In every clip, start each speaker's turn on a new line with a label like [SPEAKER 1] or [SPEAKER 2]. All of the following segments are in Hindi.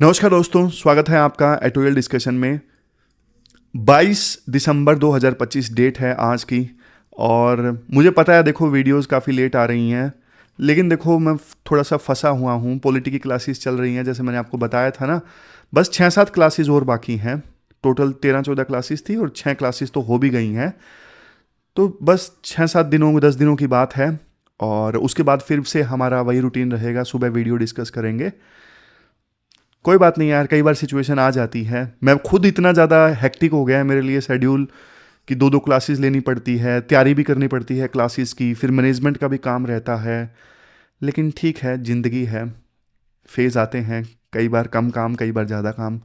[SPEAKER 1] नमस्कार दोस्तों, स्वागत है आपका एटोरियल डिस्कशन में। 22 दिसंबर 2025 डेट है आज की। और मुझे पता है, देखो वीडियोस काफ़ी लेट आ रही हैं, लेकिन देखो मैं थोड़ा सा फंसा हुआ हूँ। पॉलिटी की क्लासेस चल रही हैं, जैसे मैंने आपको बताया था ना। बस 6-7 क्लासेस और बाकी हैं। टोटल 13-14 क्लासेस थी और 6 क्लासेस तो हो भी गई हैं। तो बस 6-7 दिनों 10 दिनों की बात है। और उसके बाद फिर से हमारा वही रूटीन रहेगा, सुबह वीडियो डिस्कस करेंगे। कोई बात नहीं यार, कई बार सिचुएशन आ जाती है। मैं खुद इतना ज़्यादा हेक्टिक हो गया है मेरे लिए शेड्यूल कि दो दो क्लासेस लेनी पड़ती है, तैयारी भी करनी पड़ती है क्लासेस की, फिर मैनेजमेंट का भी काम रहता है। लेकिन ठीक है, ज़िंदगी है, फेज़ आते हैं, कई बार कम काम, कई बार ज़्यादा काम।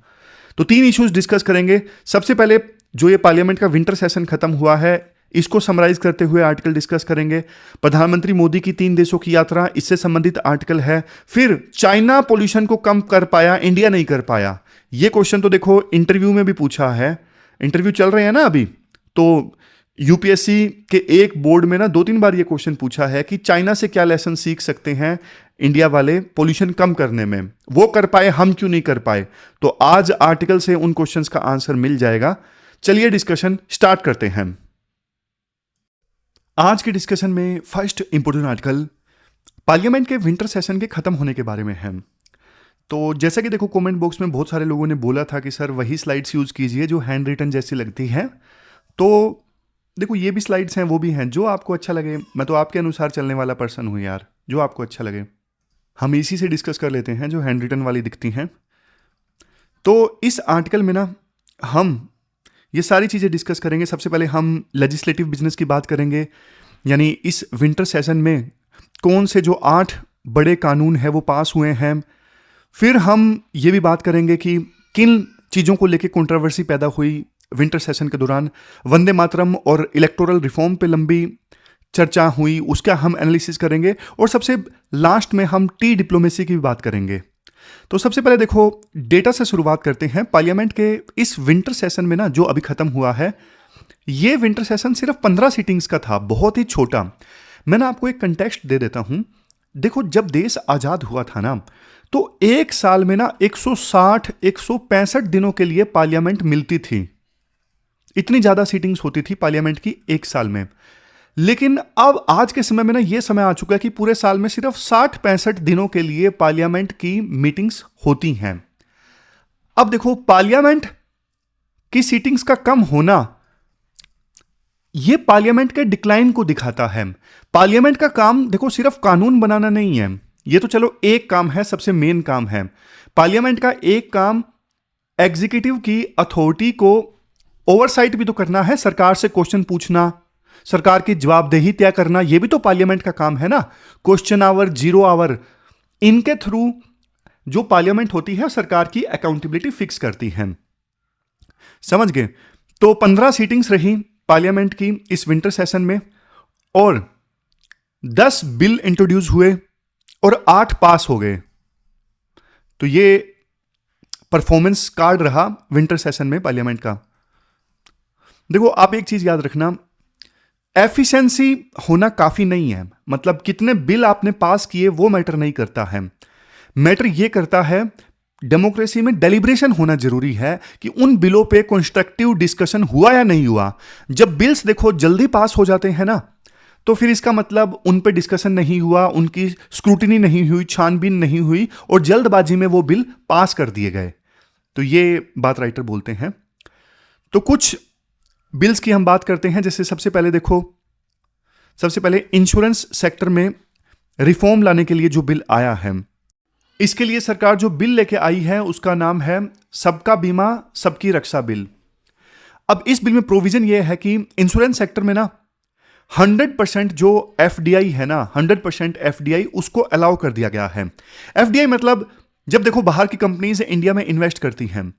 [SPEAKER 1] तो 3 इश्यूज डिस्कस करेंगे। सबसे पहले जो ये पार्लियामेंट का विंटर सेशन खत्म हुआ है, इसको समराइज करते हुए आर्टिकल डिस्कस करेंगे। प्रधानमंत्री मोदी की 3 देशों की यात्रा, इससे संबंधित आर्टिकल है। फिर चाइना पोल्यूशन को कम कर पाया, इंडिया नहीं कर पाया। ये क्वेश्चन तो देखो इंटरव्यू में भी पूछा है, इंटरव्यू चल रहे हैं ना अभी। तो यूपीएससी के एक बोर्ड में ना 2-3 बार ये क्वेश्चन पूछा है कि चाइना से क्या लेसन सीख सकते हैं इंडिया वाले पोल्यूशन कम करने में। वो कर पाए, हम क्यों नहीं कर पाए। तो आज आर्टिकल से उन क्वेश्चंस का आंसर मिल जाएगा। चलिए डिस्कशन स्टार्ट करते हैं। आज के डिस्कशन में फर्स्ट इंपोर्टेंट आर्टिकल पार्लियामेंट के विंटर सेशन के खत्म होने के बारे में है। तो जैसा कि देखो, कमेंट बॉक्स में बहुत सारे लोगों ने बोला था कि सर वही स्लाइड्स यूज कीजिए जो हैंड रिटन जैसी लगती हैं। तो देखो, ये भी स्लाइड्स हैं, वो भी हैं, जो आपको अच्छा लगे। मैं तो आपके अनुसार चलने वाला पर्सन हूँ यार, जो आपको अच्छा लगे हम इसी से डिस्कस कर लेते हैं, जो हैंड रिटन वाली दिखती हैं। तो इस आर्टिकल में ना हम ये सारी चीज़ें डिस्कस करेंगे। सबसे पहले हम लेजिस्लेटिव बिजनेस की बात करेंगे, यानी इस विंटर सेशन में कौन से जो 8 बड़े कानून हैं वो पास हुए हैं। फिर हम ये भी बात करेंगे कि किन चीज़ों को लेकर कंट्रोवर्सी पैदा हुई विंटर सेशन के दौरान। वंदे मातरम और इलेक्टोरल रिफॉर्म पे लंबी चर्चा हुई, उसका हम एनालिसिस करेंगे। और सबसे लास्ट में हम टी डिप्लोमेसी की भी बात करेंगे। तो सबसे पहले देखो, डेटा से शुरुआत करते हैं। पार्लियामेंट के इस विंटर सेशन में ना, जो अभी खत्म हुआ है, ये विंटर सेशन सिर्फ 15 सीटिंग्स का था, बहुत ही छोटा। मैं ना आपको एक कंटेक्स्ट दे देता हूं। देखो, जब देश आजाद हुआ था ना, तो एक साल में ना 160-165 दिनों के लिए पार्लियामेंट मिलती थी। इतनी ज्यादा सीटिंग्स होती थी पार्लियामेंट की एक साल में। लेकिन अब आज के समय में ना ये समय आ चुका है कि पूरे साल में सिर्फ 60-65 दिनों के लिए पार्लियामेंट की मीटिंग्स होती हैं। अब देखो, पार्लियामेंट की सीटिंग्स का कम होना ये पार्लियामेंट के डिक्लाइन को दिखाता है। पार्लियामेंट का काम देखो सिर्फ कानून बनाना नहीं है, ये तो चलो एक काम है, सबसे मेन काम है। पार्लियामेंट का एक काम एग्जीक्यूटिव की अथॉरिटी को ओवरसाइट भी तो करना है, सरकार से क्वेश्चन पूछना, सरकार की जवाबदेही तय करना, यह भी तो पार्लियामेंट का काम है ना। क्वेश्चन आवर, जीरो आवर, इनके थ्रू जो पार्लियामेंट होती है सरकार की अकाउंटेबिलिटी फिक्स करती है। समझ गए। तो 15 सीटिंग्स रही पार्लियामेंट की इस विंटर सेशन में, और 10 बिल इंट्रोड्यूस हुए और 8 पास हो गए। तो ये परफॉर्मेंस कार्ड रहा विंटर सेशन में पार्लियामेंट का। देखो, आप एक चीज याद रखना, एफिशिएंसी होना काफी नहीं है। मतलब कितने बिल आपने पास किए वो मैटर नहीं करता है। मैटर ये करता है, डेमोक्रेसी में डेलिब्रेशन होना जरूरी है कि उन बिलों पे कंस्ट्रक्टिव डिस्कशन हुआ या नहीं हुआ। जब बिल्स देखो जल्दी पास हो जाते हैं ना, तो फिर इसका मतलब उन पे डिस्कशन नहीं हुआ, उनकी स्क्रूटिनी नहीं हुई, छानबीन नहीं हुई, और जल्दबाजी में वो बिल पास कर दिए गए। तो ये बात राइटर बोलते हैं। तो कुछ बिल्स की हम बात करते हैं। जैसे सबसे पहले देखो, सबसे पहले इंश्योरेंस सेक्टर में रिफॉर्म लाने के लिए जो बिल आया है, इसके लिए सरकार जो बिल लेके आई है उसका नाम है सबका बीमा सबकी रक्षा बिल। अब इस बिल में प्रोविजन यह है कि इंश्योरेंस सेक्टर में ना 100% जो एफडीआई है ना, 100% एफडीआई उसको अलाउ कर दिया गया है। एफडीआई मतलब जब देखो बाहर की कंपनीज इंडिया में इन्वेस्ट करती हैं,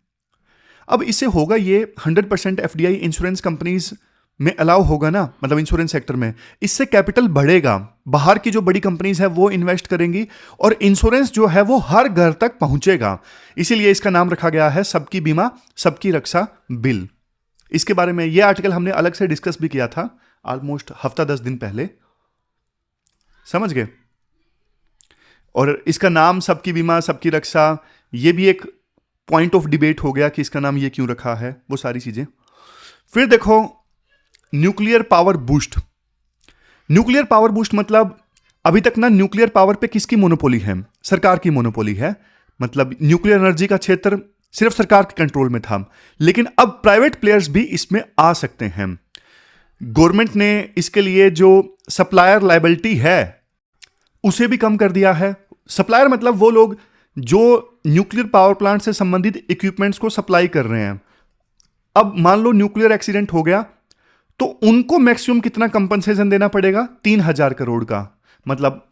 [SPEAKER 1] अब इससे होगा ये 100% एफडीआई इंश्योरेंस कंपनीज में अलाउ होगा ना, मतलब इंश्योरेंस सेक्टर में, इससे कैपिटल बढ़ेगा। बाहर की जो बड़ी कंपनीज है वो इन्वेस्ट करेंगी और इंश्योरेंस जो है वो हर घर तक पहुंचेगा। इसीलिए इसका नाम रखा गया है सबकी बीमा सबकी रक्षा बिल। इसके बारे में ये आर्टिकल हमने अलग से डिस्कस भी किया था ऑलमोस्ट हफ्ता 10 दिन पहले, समझ गए। और इसका नाम सबकी बीमा सबकी रक्षा, ये भी एक पॉइंट ऑफ डिबेट हो गया कि इसका नाम ये क्यों रखा है, वो सारी चीजें। फिर देखो nuclear power boost. Nuclear power boost मतलब अभी तक ना न्यूक्लियर पावर पे किसकी मोनोपोली है? सरकार की मोनोपोली है। मतलब न्यूक्लियर एनर्जी का क्षेत्र सिर्फ सरकार के कंट्रोल में था, लेकिन अब प्राइवेट प्लेयर्स भी इसमें आ सकते हैं। गवर्नमेंट ने इसके लिए जो सप्लायर लायबिलिटी है उसे भी कम कर दिया है। सप्लायर मतलब वो लोग जो न्यूक्लियर पावर प्लांट से संबंधित इक्विपमेंट्स को सप्लाई कर रहे हैं। अब मान लो न्यूक्लियर एक्सीडेंट हो गया तो उनको मैक्सिमम कितना कंपनसेशन देना पड़ेगा? 3,000 करोड़ का। मतलब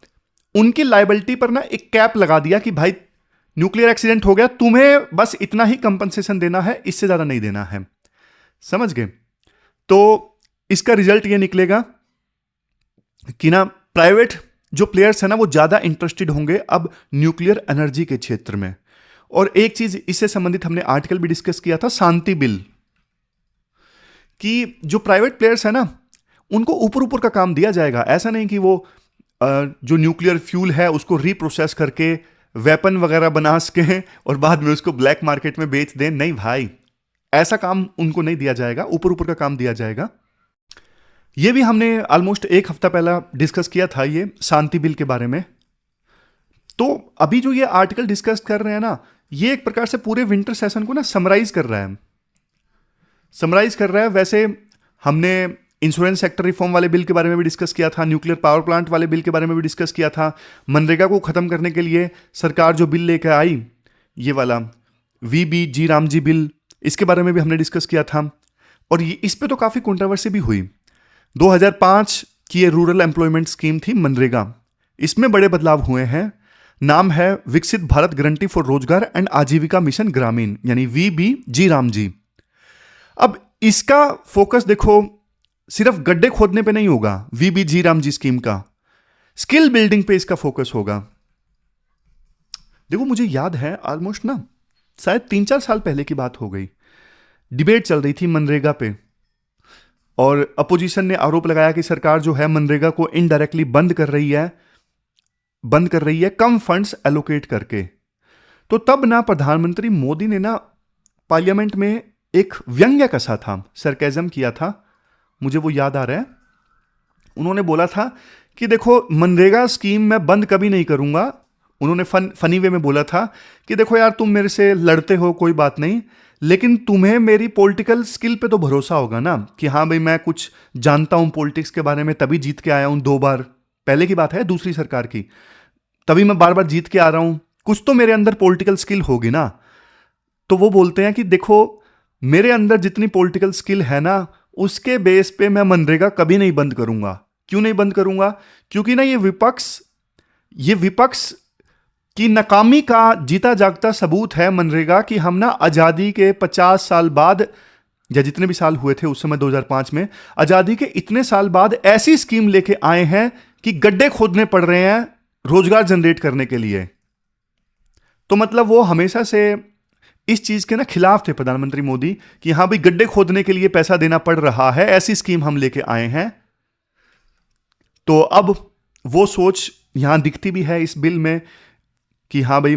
[SPEAKER 1] उनकी लायबिलिटी पर ना एक कैप लगा दिया कि भाई न्यूक्लियर एक्सीडेंट हो गया, तुम्हें बस इतना ही कंपनसेशन देना है, इससे ज्यादा नहीं देना है। समझ गए? तो इसका रिजल्ट ये निकलेगा कि ना प्राइवेट जो प्लेयर्स है ना वो ज्यादा इंटरेस्टेड होंगे अब न्यूक्लियर एनर्जी के क्षेत्र में। और एक चीज इससे संबंधित हमने आर्टिकल भी डिस्कस किया था, शांति बिल, कि जो प्राइवेट प्लेयर्स है ना उनको ऊपर ऊपर का काम दिया जाएगा। ऐसा नहीं कि वो जो न्यूक्लियर फ्यूल है उसको रीप्रोसेस करके वेपन वगैरह बना सके और बाद में उसको ब्लैक मार्केट में बेच दें। नहीं भाई, ऐसा काम उनको नहीं दिया जाएगा, ऊपर ऊपर का काम दिया जाएगा। ये भी हमने ऑलमोस्ट एक हफ्ता पहला डिस्कस किया था ये शांति बिल के बारे में। तो अभी जो ये आर्टिकल डिस्कस कर रहे हैं ना, ये एक प्रकार से पूरे विंटर सेशन को ना समराइज कर रहा है। वैसे हमने इंश्योरेंस सेक्टर रिफॉर्म वाले बिल के बारे में भी डिस्कस किया था, न्यूक्लियर पावर प्लांट वाले बिल के बारे में भी डिस्कस किया था, मनरेगा को खत्म करने के लिए सरकार जो बिल लेकर आई ये वाला VB-G रामजी बिल, इसके बारे में भी हमने डिस्कस किया था। और ये इस पे तो काफी कंट्रोवर्सी भी हुई। 2005 की ये रूरल एम्प्लॉयमेंट स्कीम थी मनरेगा, इसमें बड़े बदलाव हुए हैं। नाम है विकसित भारत गारंटी फॉर रोजगार एंड आजीविका मिशन ग्रामीण, यानी VB-G रामजी। अब इसका फोकस देखो सिर्फ गड्ढे खोदने पे नहीं होगा। VB-G रामजी स्कीम का स्किल बिल्डिंग पे इसका फोकस होगा। देखो मुझे याद है ऑलमोस्ट ना शायद 3-4 साल पहले की बात हो गई, डिबेट चल रही थी मनरेगा पे और अपोजिशन ने आरोप लगाया कि सरकार जो है मनरेगा को इनडायरेक्टली बंद कर रही है कम फंड्स एलोकेट करके। तो तब ना प्रधानमंत्री मोदी ने ना पार्लियामेंट में एक व्यंग्य कसा था, सरकेज़म किया था, मुझे वो याद आ रहा है। उन्होंने बोला था कि देखो मनरेगा स्कीम मैं बंद कभी नहीं करूंगा। उन्होंने फनी वे में बोला था कि देखो यार तुम मेरे से लड़ते हो कोई बात नहीं, लेकिन तुम्हें मेरी पॉलिटिकल स्किल पे तो भरोसा होगा ना कि हाँ भाई मैं कुछ जानता हूं पॉलिटिक्स के बारे में, तभी जीत के आया हूं 2 बार। पहले की बात है दूसरी सरकार की, तभी मैं बार बार जीत के आ रहा हूं, कुछ तो मेरे अंदर पॉलिटिकल स्किल होगी ना। तो वो बोलते हैं कि देखो मेरे अंदर जितनी पॉलिटिकल स्किल है ना उसके बेस पे मैं मनरेगा कभी नहीं बंद करूंगा। क्यों नहीं बंद करूंगा? क्योंकि ना ये विपक्ष की नाकामी का जीता जागता सबूत है मनरेगा कि हम ना आजादी के 50 साल बाद या जितने भी साल हुए थे उस समय 2005 में, आजादी के इतने साल बाद ऐसी स्कीम लेके आए हैं कि गड्ढे खोदने पड़ रहे हैं रोजगार जनरेट करने के लिए। तो मतलब वो हमेशा से इस चीज के ना खिलाफ थे प्रधानमंत्री मोदी कि हाँ भाई गड्ढे खोदने के लिए पैसा देना पड़ रहा है, ऐसी स्कीम हम लेके आए हैं। तो अब वो सोच यहां दिखती भी है इस बिल में कि हाँ भाई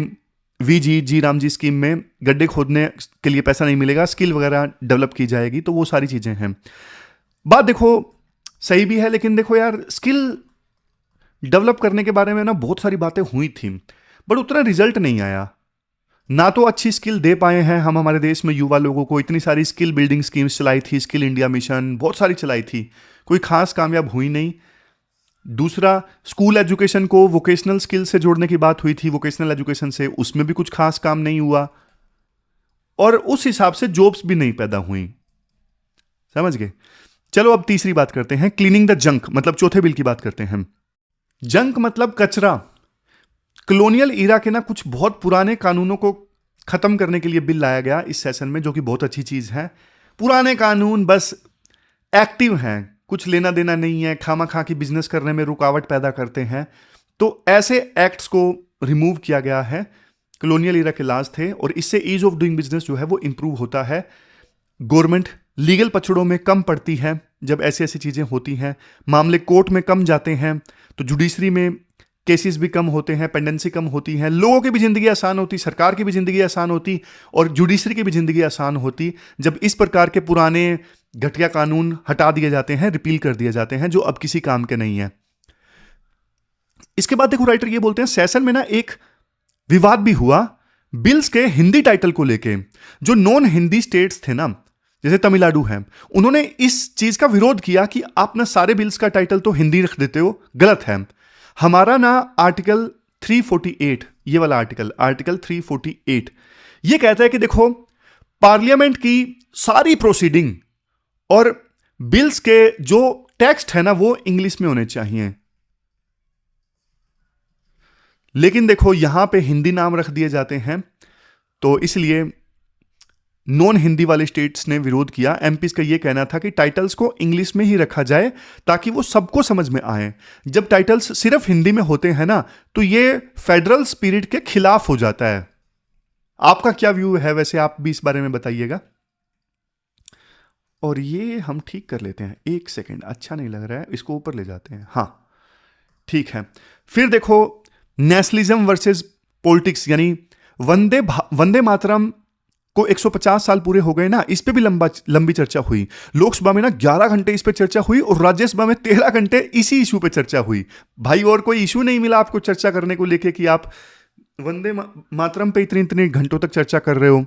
[SPEAKER 1] VB-G रामजी स्कीम में गड्ढे खोदने के लिए पैसा नहीं मिलेगा, स्किल वगैरह डेवलप की जाएगी। तो वो सारी चीजें हैं। बात देखो सही भी है, लेकिन देखो यार स्किल डेवलप करने के बारे में ना बहुत सारी बातें हुई थी, बट उतना रिजल्ट नहीं आया। ना तो अच्छी स्किल दे पाए हैं हम हमारे देश में युवा लोगों को। इतनी सारी स्किल बिल्डिंग स्कीम्स चलाई थी, स्किल इंडिया मिशन बहुत सारी चलाई थी, कोई खास कामयाब हुई नहीं। दूसरा, स्कूल एजुकेशन को वोकेशनल स्किल से जोड़ने की बात हुई थी, वोकेशनल एजुकेशन से, उसमें भी कुछ खास काम नहीं हुआ और उस हिसाब से जॉब्स भी नहीं पैदा हुई। समझ गए? चलो अब तीसरी बात करते हैं, क्लीनिंग द जंक, मतलब चौथे बिल की बात करते हैं। जंक मतलब कचरा। कॉलोनियल ईरा के ना कुछ बहुत पुराने कानूनों को खत्म करने के लिए बिल लाया गया इस सेशन में, जो कि बहुत अच्छी चीज है। पुराने कानून बस एक्टिव हैं, कुछ लेना देना नहीं है, खामा खा की बिजनेस करने में रुकावट पैदा करते हैं। तो ऐसे एक्ट्स को रिमूव किया गया है। कॉलोनियल ईरा के लॉज थे और इससे ईज ऑफ डूइंग बिजनेस जो है वो इंप्रूव होता है। गवर्नमेंट लीगल पचड़ों में कम पड़ती है जब ऐसी ऐसी चीजें होती हैं। मामले कोर्ट में कम जाते हैं तो जुडिशरी में केसेस भी कम होते हैं, पेंडेंसी कम होती है, लोगों की भी ज़िंदगी आसान होती, सरकार की भी ज़िंदगी आसान होती और जुडिशरी की भी ज़िंदगी आसान होती जब इस प्रकार के पुराने घटिया कानून हटा दिए जाते हैं, रिपील कर दिए जाते हैं, जो अब किसी काम के नहीं है। इसके बाद देखो राइटर ये बोलते हैं सेशन में ना एक विवाद भी हुआ बिल्स के हिंदी टाइटल को लेके। जो नॉन हिंदी स्टेट्स थे ना, जैसे तमिलनाडु है, उन्होंने इस चीज का विरोध किया कि आप ना सारे बिल्स का टाइटल तो हिंदी रख देते हो, गलत है। हमारा ना आर्टिकल 348, ये वाला आर्टिकल 348 ये कहता है कि देखो पार्लियामेंट की सारी प्रोसीडिंग और बिल्स के जो टेक्स्ट है ना वो इंग्लिश में होने चाहिए। लेकिन देखो यहां पे हिंदी नाम रख दिए जाते हैं, तो इसलिए नॉन हिंदी वाले स्टेट्स ने विरोध किया। एमपीज का यह कहना था कि टाइटल्स को इंग्लिश में ही रखा जाए ताकि वो सबको समझ में आए। जब टाइटल्स सिर्फ हिंदी में होते हैं ना तो ये फेडरल स्पिरिट के खिलाफ हो जाता है। आपका क्या व्यू है वैसे, आप भी इस बारे में बताइएगा। और ये हम ठीक कर लेते हैं, एक सेकेंड, अच्छा नहीं लग रहा है, इसको ऊपर ले जाते हैं। हाँ ठीक है। फिर देखो नेशनलिज्म वर्सेस पॉलिटिक्स, यानी वंदे मातरम को 150 साल पूरे हो गए ना, इस पे भी लंबी चर्चा हुई। लोकसभा में ना 11 घंटे इस पे चर्चा हुई और राज्यसभा में 13 घंटे इसी इशू पे चर्चा हुई। भाई और कोई इशू नहीं मिला आपको चर्चा करने को लेके कि आप वंदे मातरम पे इतने घंटों तक चर्चा कर रहे हो।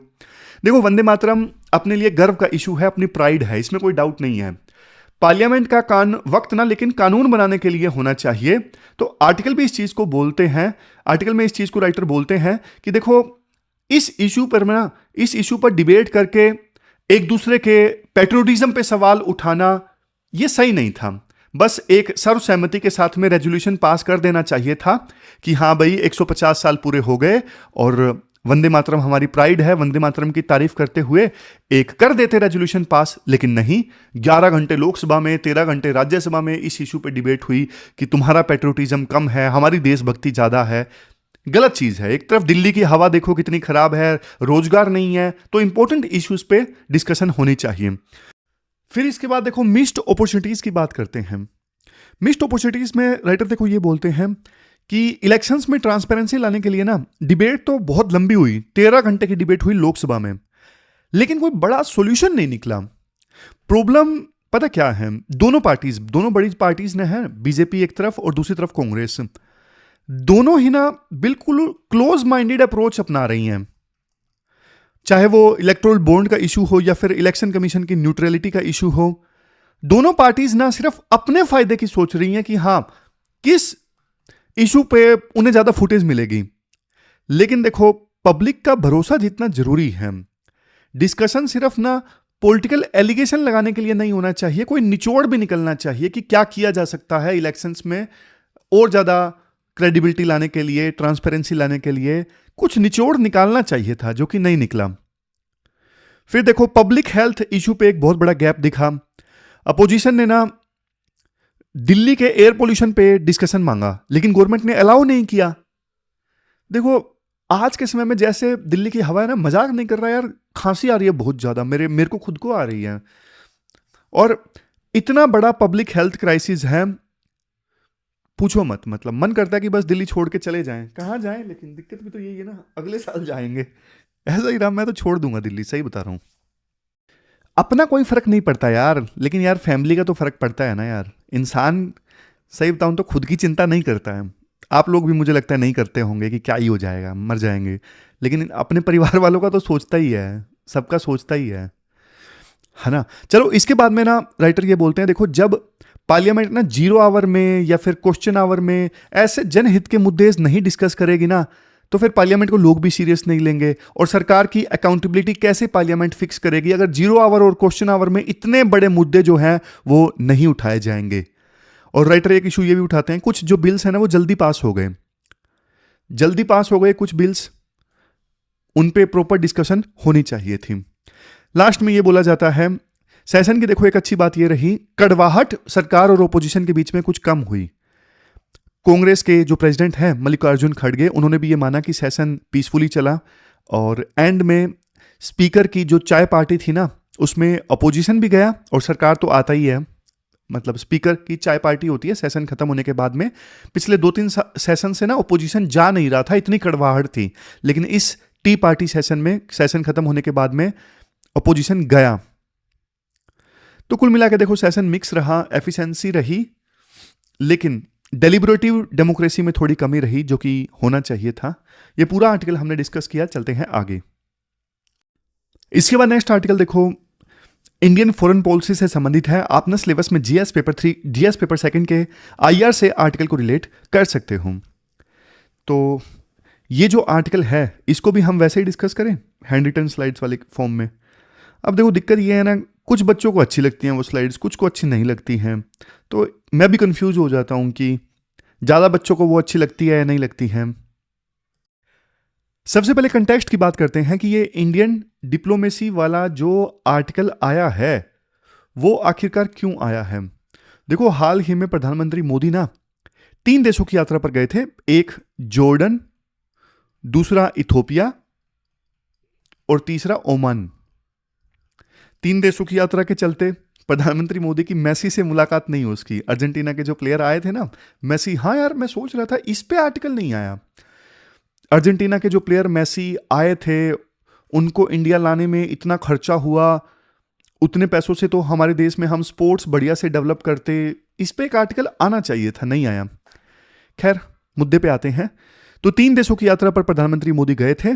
[SPEAKER 1] देखो वंदे मातरम अपने लिए गर्व का इशू है, अपनी प्राइड है, इसमें कोई डाउट नहीं है। पार्लियामेंट का वक्त ना लेकिन कानून बनाने के लिए होना चाहिए। तो आर्टिकल भी इस चीज को बोलते हैं, आर्टिकल में इस चीज को राइटर बोलते हैं कि देखो इस इशू पर डिबेट करके एक दूसरे के पैट्रियोटिज्म पे सवाल उठाना ये सही नहीं था। बस एक सर्वसहमति के साथ में रेजोल्यूशन पास कर देना चाहिए था कि हाँ भाई 150 साल पूरे हो गए और वंदे मातरम हमारी प्राइड है, वंदे मातरम की तारीफ करते हुए एक कर देते रेजोल्यूशन पास। लेकिन नहीं, 11 घंटे लोकसभा में, 13 घंटे राज्यसभा में इस इशू पे डिबेट हुई कि तुम्हारा पैट्रियोटिज्म कम है, हमारी देशभक्ति ज्यादा है। गलत चीज है। एक तरफ दिल्ली की हवा देखो कितनी खराब है, रोजगार नहीं है, तो इंपॉर्टेंट इश्यूज पे डिस्कशन होनी चाहिए। फिर इसके बाद देखो मिस्ड अपॉर्चुनिटीज की बात करते हैं। मिस्ड अपॉर्चुनिटीज में राइटर देखो ये बोलते हैं कि इलेक्शंस में ट्रांसपेरेंसी लाने के लिए ना डिबेट तो बहुत लंबी हुई, 13 घंटे की डिबेट हुई लोकसभा में, लेकिन कोई बड़ा सॉल्यूशन नहीं निकला। प्रॉब्लम पता क्या है, दोनों बड़ी पार्टीज ने है, बीजेपी एक तरफ और दूसरी तरफ कांग्रेस, दोनों ही ना बिल्कुल क्लोज माइंडेड अप्रोच अपना रही हैं। चाहे वो इलेक्टोरल बॉन्ड का इशू हो या फिर इलेक्शन कमीशन की न्यूट्रलिटी का इशू हो, दोनों पार्टीज ना सिर्फ अपने फायदे की सोच रही हैं कि हाँ किस इशू पे उन्हें ज्यादा फुटेज मिलेगी। लेकिन देखो पब्लिक का भरोसा जितना जरूरी है, डिस्कशन सिर्फ ना पॉलिटिकल एलिगेशन लगाने के लिए नहीं होना चाहिए, कोई निचोड़ भी निकलना चाहिए कि क्या किया जा सकता है इलेक्शंस में और ज्यादा क्रेडिबिलिटी लाने के लिए, ट्रांसपेरेंसी लाने के लिए कुछ निचोड़ निकालना चाहिए था, जो कि नहीं निकला। फिर देखो पब्लिक हेल्थ इशू पे एक बहुत बड़ा गैप दिखा। अपोजिशन ने ना दिल्ली के एयर पोल्यूशन पे डिस्कशन मांगा, लेकिन गवर्नमेंट ने अलाउ नहीं किया। देखो आज के समय में जैसे दिल्ली की हवा है ना, मजाक नहीं कर रहा यार, खांसी आ रही है बहुत ज्यादा, मेरे को खुद को आ रही है। और इतना बड़ा पब्लिक हेल्थ क्राइसिस है, पूछो मत, मतलब मन करता है कि बस दिल्ली छोड़ के चले जाएं। कहाँ जाएं, लेकिन दिक्कत भी तो यही है ना, अगले साल जाएंगे। ऐसा ही रहा, मैं तो छोड़ दूंगा दिल्ली, सही बता रहा हूं। अपना कोई फर्क नहीं पड़ता यार, लेकिन यार फैमिली का तो फर्क पड़ता है ना यार। इंसान सही बताऊं तो खुद की चिंता नहीं करता है। आप लोग भी मुझे लगता है नहीं करते होंगे कि क्या ही हो जाएगा, मर जाएंगे, लेकिन अपने परिवार वालों का तो सोचता ही है, सबका सोचता ही है ना। चलो इसके बाद में ना राइटर ये बोलते हैं, देखो जब पार्लियामेंट ना 0 आवर में या फिर क्वेश्चन आवर में ऐसे जनहित के मुद्दे नहीं डिस्कस करेगी ना, तो फिर पार्लियामेंट को लोग भी सीरियस नहीं लेंगे और सरकार की अकाउंटेबिलिटी कैसे पार्लियामेंट फिक्स करेगी अगर 0 आवर और क्वेश्चन आवर में इतने बड़े मुद्दे जो हैं वो नहीं उठाए जाएंगे। और राइटर एक इशू ये भी उठाते हैं, कुछ जो बिल्स हैं ना वो जल्दी पास हो गए कुछ बिल्स, उन पे प्रॉपर डिस्कशन होनी चाहिए थी। लास्ट में ये बोला जाता है सेशन की देखो एक अच्छी बात ये रही, कड़वाहट सरकार और ओपोजिशन के बीच में कुछ कम हुई। कांग्रेस के जो प्रेसिडेंट हैं मल्लिकार्जुन खड़गे, उन्होंने भी ये माना कि सेशन पीसफुली चला और एंड में स्पीकर की जो चाय पार्टी थी ना उसमें अपोजिशन भी गया और सरकार तो आता ही है, मतलब स्पीकर की चाय पार्टी होती है सेशन खत्म होने के बाद में। पिछले 2-3 सेशन से ना ओपोजिशन जा नहीं रहा था, इतनी कड़वाहट थी, लेकिन इस टी पार्टी सेशन में सेशन खत्म होने के बाद में ओपोजिशन गया। तो कुल मिला के देखो सेशन मिक्स रहा, एफिशिएंसी रही, लेकिन डेलिब्रेटिव डेमोक्रेसी में थोड़ी कमी रही, जो कि होना चाहिए था। ये पूरा आर्टिकल हमने डिस्कस किया, चलते हैं आगे। इसके बाद नेक्स्ट आर्टिकल देखो, इंडियन फॉरेन पॉलिसी से संबंधित है। आप ना सिलेबस में जीएस पेपर 3, जीएस पेपर 2 के आईआर से आर्टिकल को रिलेट कर सकते हो। तो ये जो आर्टिकल है इसको भी हम वैसे ही डिस्कस करें हैंड रिटन स्लाइड्स वाले फॉर्म में। अब देखो दिक्कत ये है ना, कुछ बच्चों को अच्छी लगती हैं वो स्लाइड्स, कुछ को अच्छी नहीं लगती हैं, तो मैं भी कंफ्यूज हो जाता हूं कि ज़्यादा बच्चों को वो अच्छी लगती है या नहीं लगती है। सबसे पहले कंटेक्स्ट की बात करते हैं कि ये इंडियन डिप्लोमेसी वाला जो आर्टिकल आया है वो आखिरकार क्यों आया है। देखो हाल ही में प्रधानमंत्री मोदी ना 3 देशों की यात्रा पर गए थे, एक जॉर्डन, दूसरा इथोपिया और तीसरा ओमान। 3 देशों की यात्रा के चलते प्रधानमंत्री मोदी की मेसी से मुलाकात नहीं हो उसकी। अर्जेंटीना के जो प्लेयर आए थे ना मेसी, हाँ यार मैं सोच रहा था इस पे आर्टिकल नहीं आया। अर्जेंटीना के जो प्लेयर मेसी आए थे, उनको इंडिया लाने में इतना खर्चा हुआ, उतने पैसों से तो हमारे देश में हम स्पोर्ट्स बढ़िया से डेवलप करते, इस पे एक आर्टिकल आना चाहिए था, नहीं आया। खैर मुद्दे पे आते हैं। तो 3 देशों की यात्रा पर प्रधानमंत्री मोदी गए थे,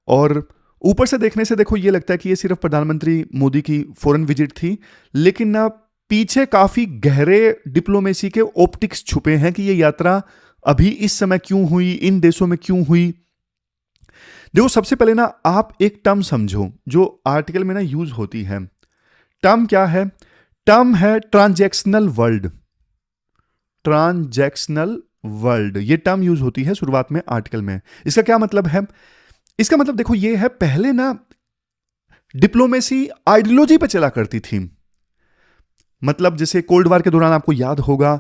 [SPEAKER 1] और ऊपर से देखने से देखो ये लगता है कि ये सिर्फ प्रधानमंत्री मोदी की फॉरेन विजिट थी, लेकिन ना पीछे काफी गहरे डिप्लोमेसी के ऑप्टिक्स छुपे हैं कि ये यात्रा अभी इस समय क्यों हुई, इन देशों में क्यों हुई। देखो सबसे पहले ना आप एक टर्म समझो जो आर्टिकल में ना यूज होती है। टर्म क्या है? टर्म है ट्रांजैक्शनल वर्ल्ड। ट्रांजैक्शनल वर्ल्ड ये टर्म यूज होती है शुरुआत में आर्टिकल में। इसका क्या मतलब है? इसका मतलब देखो ये है, पहले ना डिप्लोमेसी आइडियोलॉजी पे चला करती थी। मतलब जैसे कोल्ड वॉर के दौरान आपको याद होगा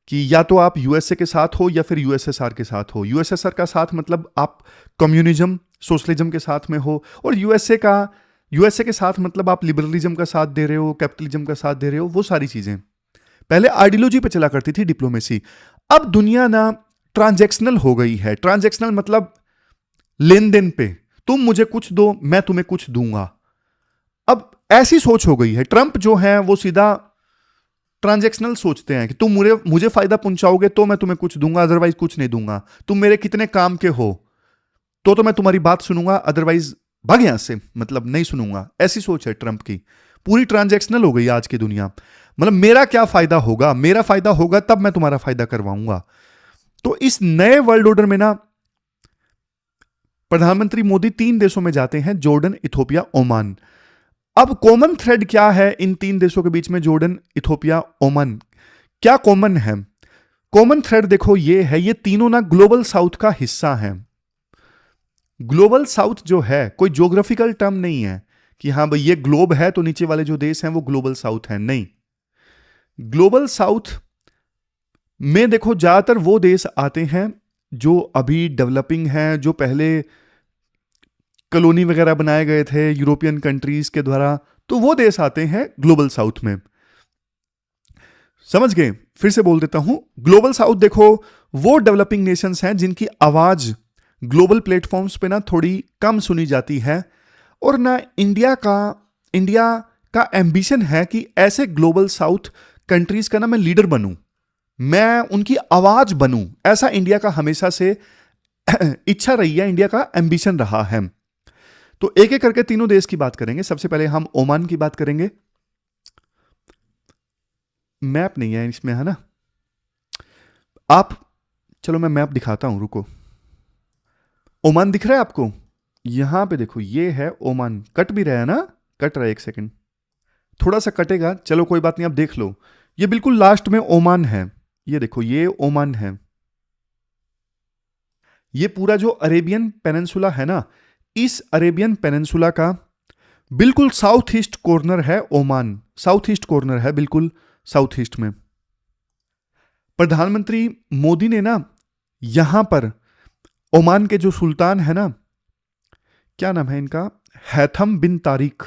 [SPEAKER 1] कि या तो आप यूएसए के साथ हो या फिर यूएसएसआर के साथ हो। यूएसएसआर का साथ मतलब आप कम्युनिज्म सोशलिज्म के साथ में हो, और यूएसए के साथ मतलब आप लिबरलिज्म का साथ दे रहे हो, कैपिटलिज्म का साथ दे रहे हो, वो सारी चीजें पहले आइडियोलॉजी पे चला करती थी डिप्लोमेसी। अब दुनिया ना ट्रांजैक्शनल हो गई है। ट्रांजैक्शनल मतलब लेन देन पे, तुम मुझे कुछ दो मैं तुम्हें कुछ दूंगा। अब ऐसी सोच हो गई है। ट्रंप जो है वो सीधा ट्रांजैक्शनल सोचते हैं कि तुम मुझे फायदा पहुंचाओगे तो मैं तुम्हें कुछ दूंगा, अदरवाइज कुछ नहीं दूंगा। तुम मेरे कितने काम के हो तो मैं तुम्हारी बात सुनूंगा, अदरवाइज भाग यहां से, मतलब नहीं सुनूंगा। ऐसी सोच है ट्रंप की। पूरी ट्रांजैक्शनल हो गई आज की दुनिया। मतलब मेरा क्या फायदा होगा, मेरा फायदा होगा तब मैं तुम्हारा फायदा करवाऊंगा। तो इस नए वर्ल्ड ऑर्डर में ना प्रधानमंत्री मोदी 3 देशों में जाते हैं, जॉर्डन, इथोपिया, ओमान। अब कॉमन थ्रेड क्या है इन 3 देशों के बीच में? जॉर्डन, इथोपिया, ओमान, क्या कॉमन है? कॉमन थ्रेड देखो ये है, ये तीनों ना ग्लोबल साउथ का हिस्सा हैं। ग्लोबल साउथ जो है कोई ज्योग्राफिकल टर्म नहीं है कि हाँ भाई ये ग्लोब है तो नीचे वाले जो देश हैं वो ग्लोबल साउथ है, नहीं। ग्लोबल साउथ में देखो ज्यादातर वो देश आते हैं जो अभी डेवलपिंग हैं, जो पहले कॉलोनी वगैरह बनाए गए थे यूरोपियन कंट्रीज के द्वारा, तो वो देश आते हैं ग्लोबल साउथ में। समझ गए? फिर से बोल देता हूं, ग्लोबल साउथ देखो वो डेवलपिंग नेशंस हैं जिनकी आवाज ग्लोबल प्लेटफॉर्म्स पे ना थोड़ी कम सुनी जाती है, और ना इंडिया का एम्बिशन है कि ऐसे ग्लोबल साउथ कंट्रीज का ना मैं लीडर बनूं, मैं उनकी आवाज बनूं। ऐसा इंडिया का हमेशा से इच्छा रही है, इंडिया का एम्बिशन रहा है। तो एक एक करके तीनों देश की बात करेंगे। सबसे पहले हम ओमान की बात करेंगे। मैप नहीं है इसमें, है ना? चलो मैं मैप दिखाता हूं, रुको। ओमान दिख रहा है आपको? यहां पे देखो ये है ओमान। कट भी रहा है ना? कट रहा है, एक सेकंड, थोड़ा सा कटेगा, चलो कोई बात नहीं, आप देख लो। ये बिल्कुल लास्ट में ओमान है। ये देखो ये ओमान है। ये पूरा जो अरेबियन पेनिनसुला है ना, इस अरेबियन पेनिनसुला का बिल्कुल साउथ ईस्ट कॉर्नर है ओमान। साउथ ईस्ट कॉर्नर है, बिल्कुल साउथ ईस्ट में। प्रधानमंत्री मोदी ने ना यहां पर ओमान के जो सुल्तान है ना, क्या नाम है इनका, हैथम बिन तारिक,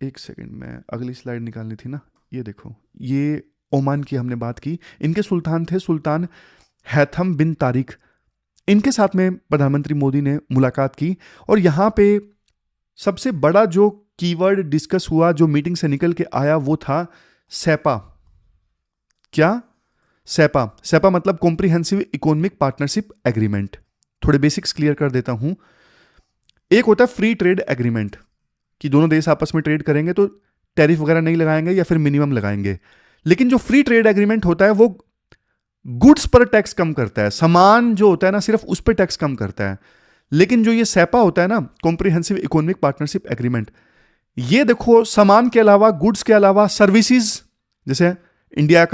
[SPEAKER 1] एक सेकंड में अगली स्लाइड निकालनी थी ना। ये देखो, ये ओमान की हमने बात की। इनके सुल्तान थे सुल्तान हैथम बिन तारिक। इनके साथ में प्रधानमंत्री मोदी ने मुलाकात की और यहाँ पे सबसे बड़ा जो कीवर्ड डिस्कस हुआ, जो मीटिंग से निकल के आया, वो था सेपा। क्या? सेपा। सेपा मतलब कॉम्प्रिहेंसिव इकोनॉमिक पार्टनरशिप एग्रीमेंट। थोड़े बेसिक्स क्लियर कर देता हूं। एक होता है फ्री ट्रेड एग्रीमेंट, कि दोनों देश आपस में ट्रेड करेंगे तो टैरिफ वगैरह नहीं लगाएंगे या फिर मिनिमम लगाएंगे। लेकिन जो फ्री ट्रेड एग्रीमेंट होता है वो गुड्स पर टैक्स कम करता है, सामान जो होता है ना सिर्फ उस पर टैक्स कम करता है। लेकिन जो ये सेपा होता है ना, कॉम्प्रिहेंसिव इकोनॉमिक पार्टनरशिप एग्रीमेंट, ये देखो सामान के अलावा, गुड्स के अलावा सर्विसेज, जैसे इंडिया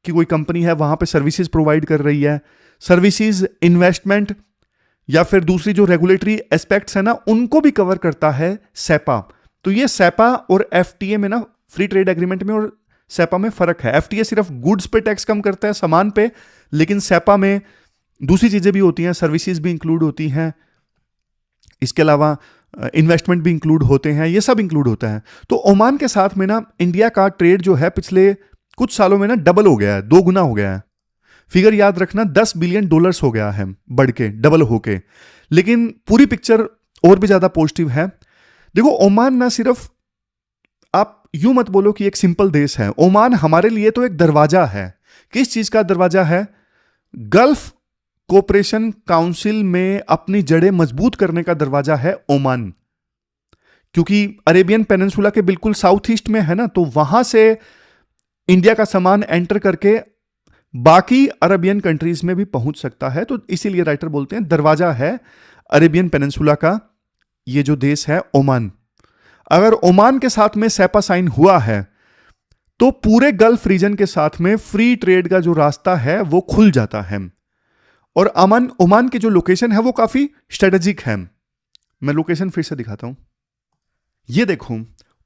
[SPEAKER 1] की कोई कंपनी है वहां पे सर्विसेज प्रोवाइड कर रही है, सर्विसेज, इन्वेस्टमेंट या फिर दूसरी जो रेगुलेटरी एस्पेक्ट्स है ना, उनको भी कवर करता है सेपा। तो ये सेपा और एफटीए में ना, फ्री ट्रेड एग्रीमेंट में और सेपा में फर्क है। एफटीए सिर्फ गुड्स पे टैक्स कम करता है, सामान पे, लेकिन सेपा में दूसरी चीजें भी होती हैं, सर्विसेज भी इंक्लूड होती हैं, इसके अलावा इन्वेस्टमेंट भी इंक्लूड होते हैं, ये सब इंक्लूड होता है। तो ओमान के साथ में ना इंडिया का ट्रेड जो है पिछले कुछ सालों में ना डबल हो गया है, 2 गुना हो गया है। फिगर याद रखना, $10 बिलियन हो गया है, बढ़ के, डबल होके। लेकिन पूरी पिक्चर और भी ज्यादा पॉजिटिव है। देखो, ओमान ना सिर्फ, आप यूं मत बोलो कि एक सिंपल देश है। ओमान हमारे लिए तो एक दरवाजा है। किस चीज का दरवाजा है? गल्फ कोऑपरेशन काउंसिल में अपनी जड़ें मजबूत करने का दरवाजा है ओमान। क्योंकि अरेबियन पेनिनसुला के बिल्कुल साउथ ईस्ट में है ना, तो वहां से इंडिया का सामान एंटर करके बाकी अरेबियन कंट्रीज में भी पहुंच सकता है। तो इसीलिए राइटर बोलते हैं दरवाजा है अरेबियन पेनिनसुला का ये जो देश है ओमान। अगर ओमान के साथ में सेपा साइन हुआ है तो पूरे गल्फ रीजन के साथ में फ्री ट्रेड का जो रास्ता है वो खुल जाता है। और ओमान की जो लोकेशन है वो काफी स्ट्रेटेजिक है। मैं लोकेशन फिर से दिखाता हूं। ये देखो,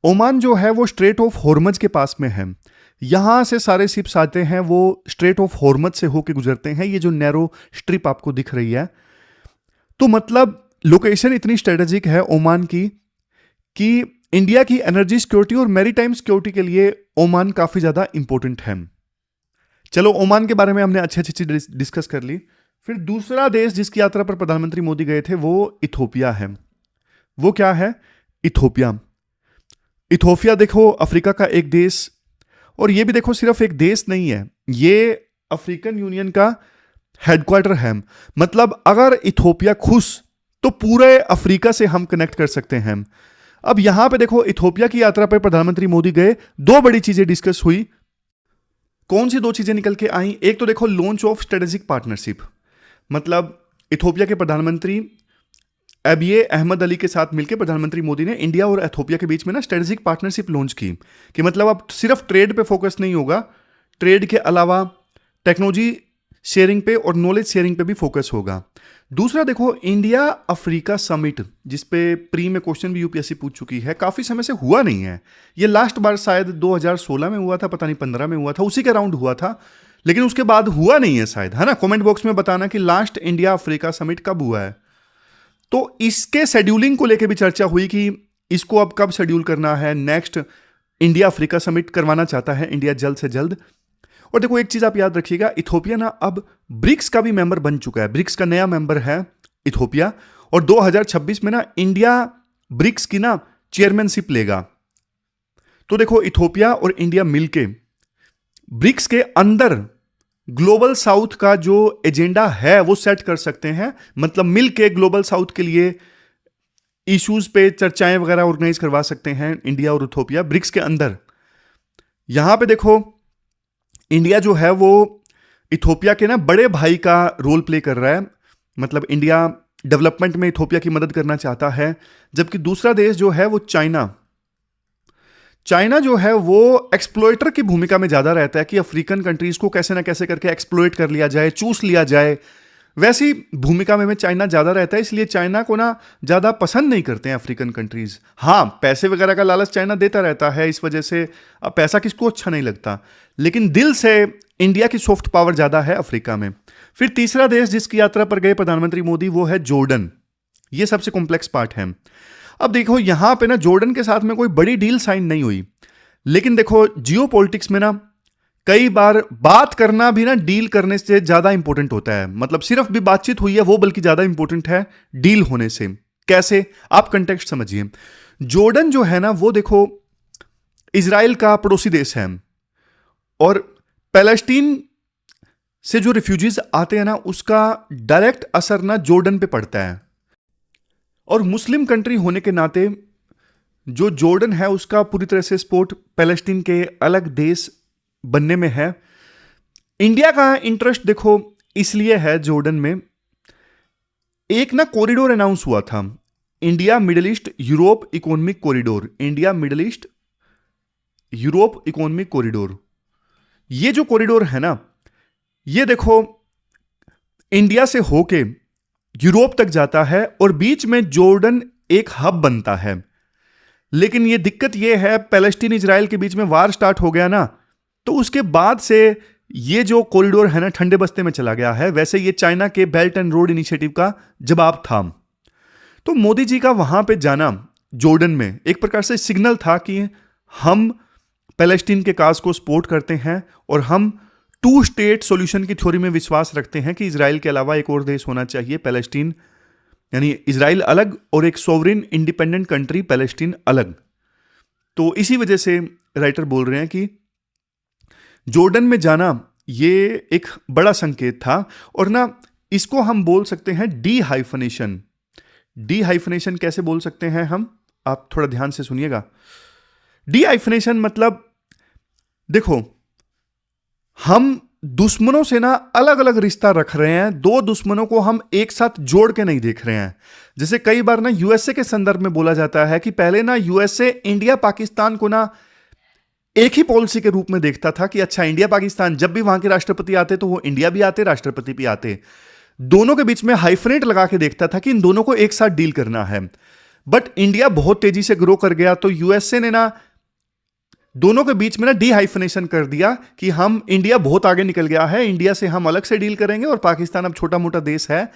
[SPEAKER 1] ओमान जो है वो स्ट्रेट ऑफ हॉर्मज के पास में है। यहां से सारे शिप्स आते हैं, वो स्ट्रेट ऑफ हॉर्मज से होके गुजरते हैं। ये जो नैरो स्ट्रिप आपको दिख रही है, तो मतलब लोकेशन इतनी स्ट्रेटेजिक है ओमान की कि इंडिया की एनर्जी सिक्योरिटी और मैरीटाइम सिक्योरिटी के लिए ओमान काफी ज्यादा इंपॉर्टेंट है। चलो, ओमान के बारे में हमने अच्छी चीज डिस्कस कर ली। फिर दूसरा देश जिसकी यात्रा पर प्रधानमंत्री मोदी गए थे वो इथोपिया है। वो क्या है? इथोपिया। इथोपिया देखो, अफ्रीका का एक देश, और ये भी देखो सिर्फ एक देश नहीं है, ये अफ्रीकन यूनियन का हेडक्वार्टर है। मतलब अगर इथोपिया खुश तो पूरे अफ्रीका से हम कनेक्ट कर सकते हैं। अब यहां पे देखो, इथोपिया की यात्रा पर प्रधानमंत्री मोदी गए, 2 बड़ी चीजें डिस्कस हुई। कौन सी 2 चीजें निकल के आई? एक तो देखो लॉन्च ऑफ स्ट्रेटेजिक पार्टनरशिप, मतलब इथोपिया के प्रधानमंत्री अबिय अहमद अली के साथ मिलकर प्रधानमंत्री मोदी ने इंडिया और इथोपिया के बीच में ना स्ट्रेटेजिक पार्टनरशिप लॉन्च की, कि मतलब अब सिर्फ ट्रेड पे फोकस नहीं होगा, ट्रेड के अलावा टेक्नोलॉजी शेयरिंग पे और नॉलेज शेयरिंग पे भी फोकस होगा। दूसरा देखो, इंडिया अफ्रीका समिट, जिसपे प्री में क्वेश्चन भी यूपीएससी पूछ चुकी है, काफी समय से हुआ नहीं है। ये लास्ट बार शायद 2016 में हुआ था, पता नहीं 15 में हुआ था, उसी का राउंड हुआ था, लेकिन उसके बाद हुआ नहीं है शायद, है ना। कमेंट बॉक्स में बताना कि लास्ट इंडिया अफ्रीका समिट कब हुआ है। तो इसके शेड्यूलिंग को लेकर भी चर्चा हुई कि इसको अब कब शेड्यूल करना है। नेक्स्ट इंडिया अफ्रीका समिट करवाना चाहता है इंडिया जल्द से जल्द। और देखो, एक चीज आप याद रखिएगा, इथोपिया ना अब ब्रिक्स का भी मेंबर बन चुका है। ब्रिक्स का नया मेंबर है इथोपिया, और 2026 में ना इंडिया ब्रिक्स की ना चेयरमैनशिप लेगा। तो देखो, इथोपिया और इंडिया मिलके ब्रिक्स के अंदर ग्लोबल साउथ का जो एजेंडा है वो सेट कर सकते हैं। मतलब मिलके ग्लोबल साउथ के लिए इश्यूज पे चर्चाएं वगैरह ऑर्गेनाइज करवा सकते हैं इंडिया और इथोपिया ब्रिक्स के अंदर। यहां पे देखो, इंडिया जो है वो इथोपिया के ना बड़े भाई का रोल प्ले कर रहा है। मतलब इंडिया डेवलपमेंट में इथोपिया की मदद करना चाहता है। जबकि दूसरा देश जो है वो चाइना जो है वो एक्सप्लॉइटर की भूमिका में ज्यादा रहता है, कि अफ्रीकन कंट्रीज को कैसे ना कैसे करके एक्सप्लॉइट कर लिया जाए, चूस लिया जाए। वैसी भूमिका में चाइना ज्यादा रहता है, इसलिए चाइना को ना ज्यादा पसंद नहीं करते हैं अफ्रीकन कंट्रीज। हाँ, पैसे वगैरह का लालच चाइना देता रहता है, इस वजह से अब पैसा किसको अच्छा नहीं लगता, लेकिन दिल से इंडिया की सॉफ्ट पावर ज्यादा है अफ्रीका में। फिर तीसरा देश जिसकी यात्रा पर गए प्रधानमंत्री मोदी वो है जॉर्डन। ये सबसे कॉम्प्लेक्स पार्ट है। अब देखो यहां पे ना जॉर्डन के साथ में कोई बड़ी डील साइन नहीं हुई, लेकिन देखो जियो पॉलिटिक्स में ना कई बार बात करना भी ना डील करने से ज्यादा इंपॉर्टेंट होता है। मतलब सिर्फ भी बातचीत हुई है वो बल्कि ज्यादा इंपॉर्टेंट है डील होने से। कैसे, आप कंटेक्स्ट समझिए। जॉर्डन जो है ना वो देखो इजराइल का पड़ोसी देश है, और पैलेस्टीन से जो रिफ्यूजीज आते हैं ना उसका डायरेक्ट असर ना जॉर्डन पे पड़ता है। और मुस्लिम कंट्री होने के नाते जो जॉर्डन है उसका पूरी तरह से सपोर्ट पैलेस्टीन के अलग देश बनने में है। इंडिया का इंटरेस्ट देखो इसलिए है जॉर्डन में, एक ना कॉरिडोर अनाउंस हुआ था, India middle east Europe economic corridor, India middle east Europe economic corridor. ये जो कॉरिडोर है ना ये देखो इंडिया से होके यूरोप तक जाता है और बीच में जॉर्डन एक हब बनता है। लेकिन ये दिक्कत ये है, पैलेस्टीन इजराइल के बीच में वार स्टार्ट हो गया ना, तो उसके बाद से ये जो कॉरिडोर है ना ठंडे बस्ते में चला गया है। वैसे ये चाइना के बेल्ट एंड रोड इनिशिएटिव का जवाब था। तो मोदी जी का वहां पे जाना जॉर्डन में एक प्रकार से सिग्नल था कि हम पैलेस्टीन के काज को सपोर्ट करते हैं और हम टू स्टेट सॉल्यूशन की थ्योरी में विश्वास रखते हैं कि इजराइल के अलावा एक और देश होना चाहिए, पैलेस्टीन यानी इजराइल अलग और एक सोवरेन इंडिपेंडेंट कंट्री पैलेस्टीन अलग। तो इसी वजह से राइटर बोल रहे हैं कि जॉर्डन में जाना ये एक बड़ा संकेत था। और ना इसको हम बोल सकते हैं डी हाइफनेशन। डी हाइफनेशन कैसे बोल सकते हैं हम, आप थोड़ा ध्यान से सुनिएगा। डी हाइफनेशन मतलब देखो हम दुश्मनों से ना अलग अलग रिश्ता रख रहे हैं, दो दुश्मनों को हम एक साथ जोड़ के नहीं देख रहे हैं। जैसे कई बार ना यूएसए के संदर्भ में बोला जाता है कि पहले ना यूएसए इंडिया पाकिस्तान को ना एक ही पॉलिसी के रूप में देखता था कि अच्छा इंडिया पाकिस्तान, जब भी वहां के राष्ट्रपति आते तो वो इंडिया भी आते, राष्ट्रपति भी आते, दोनों के बीच में हाइफनेट लगा के देखता था कि इन दोनों को एक साथ डील करना है। बट इंडिया बहुत तेजी से ग्रो कर गया तो यूएसए ने ना दोनों के बीच में ना डी हाइफनेशन कर दिया कि हम इंडिया बहुत आगे निकल गया है, इंडिया से हम अलग से डील करेंगे और पाकिस्तान अब छोटा मोटा देश है।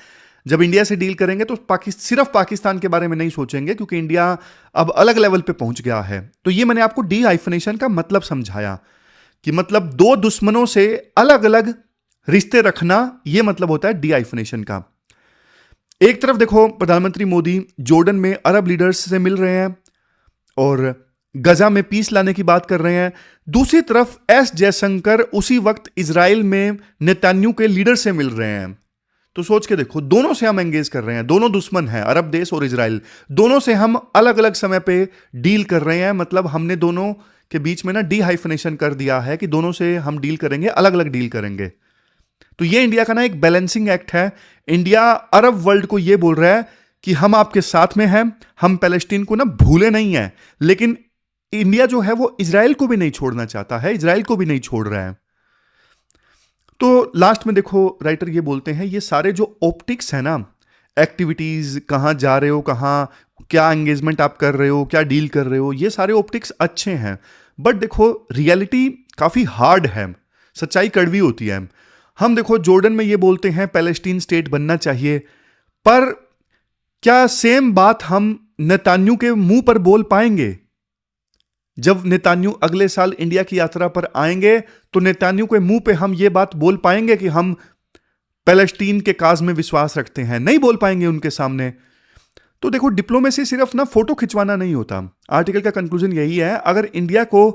[SPEAKER 1] जब इंडिया से डील करेंगे तो सिर्फ पाकिस्तान के बारे में नहीं सोचेंगे क्योंकि इंडिया अब अलग लेवल पे पहुंच गया है। तो ये मैंने आपको डी हाइफनेशन का मतलब समझाया कि मतलब दो दुश्मनों से अलग अलग रिश्ते रखना, यह मतलब होता है डी हाइफनेशन का। एक तरफ देखो प्रधानमंत्री मोदी जॉर्डन में अरब लीडर्स से मिल रहे हैं और गजा में पीस लाने की बात कर रहे हैं। दूसरी तरफ एस जयशंकर उसी वक्त इजराइल में नेतन्याहू के लीडर से मिल रहे हैं। तो सोच के देखो दोनों से हम एंगेज कर रहे हैं, दोनों दुश्मन हैं, अरब देश और इजराइल, दोनों से हम अलग अलग समय पे डील कर रहे हैं। मतलब हमने दोनों के बीच में ना डी हाइफनेशन कर दिया है कि दोनों से हम डील करेंगे, अलग अलग डील करेंगे। तो ये इंडिया का ना एक बैलेंसिंग एक्ट है। इंडिया अरब वर्ल्ड को ये बोल रहा है कि हम आपके साथ में हैं, हम पैलेस्टीन को ना भूले नहीं है, लेकिन इंडिया जो है वो इजराइल को भी नहीं छोड़ना चाहता है, इजराइल को भी नहीं छोड़ रहा है। तो लास्ट में देखो राइटर ये बोलते हैं ये सारे जो ऑप्टिक्स है ना, एक्टिविटीज, कहां जा रहे हो, कहां क्या एंगेजमेंट आप कर रहे हो, क्या डील कर रहे हो, ये सारे ऑप्टिक्स अच्छे हैं। बट देखो रियलिटी काफी हार्ड है, सच्चाई कड़वी होती है। हम देखो जॉर्डन में ये बोलते हैं पैलेस्टीन स्टेट बनना चाहिए, पर क्या सेम बात हम नेतन्याहू के मुंह पर बोल पाएंगे? जब नेतन्याहू अगले साल इंडिया की यात्रा पर आएंगे तो नेतन्याहू के मुंह पे हम ये बात बोल पाएंगे कि हम पैलेस्टीन के काज में विश्वास रखते हैं? नहीं बोल पाएंगे उनके सामने। तो देखो डिप्लोमेसी सिर्फ ना फोटो खिंचवाना नहीं होता। आर्टिकल का कंक्लूजन यही है, अगर इंडिया को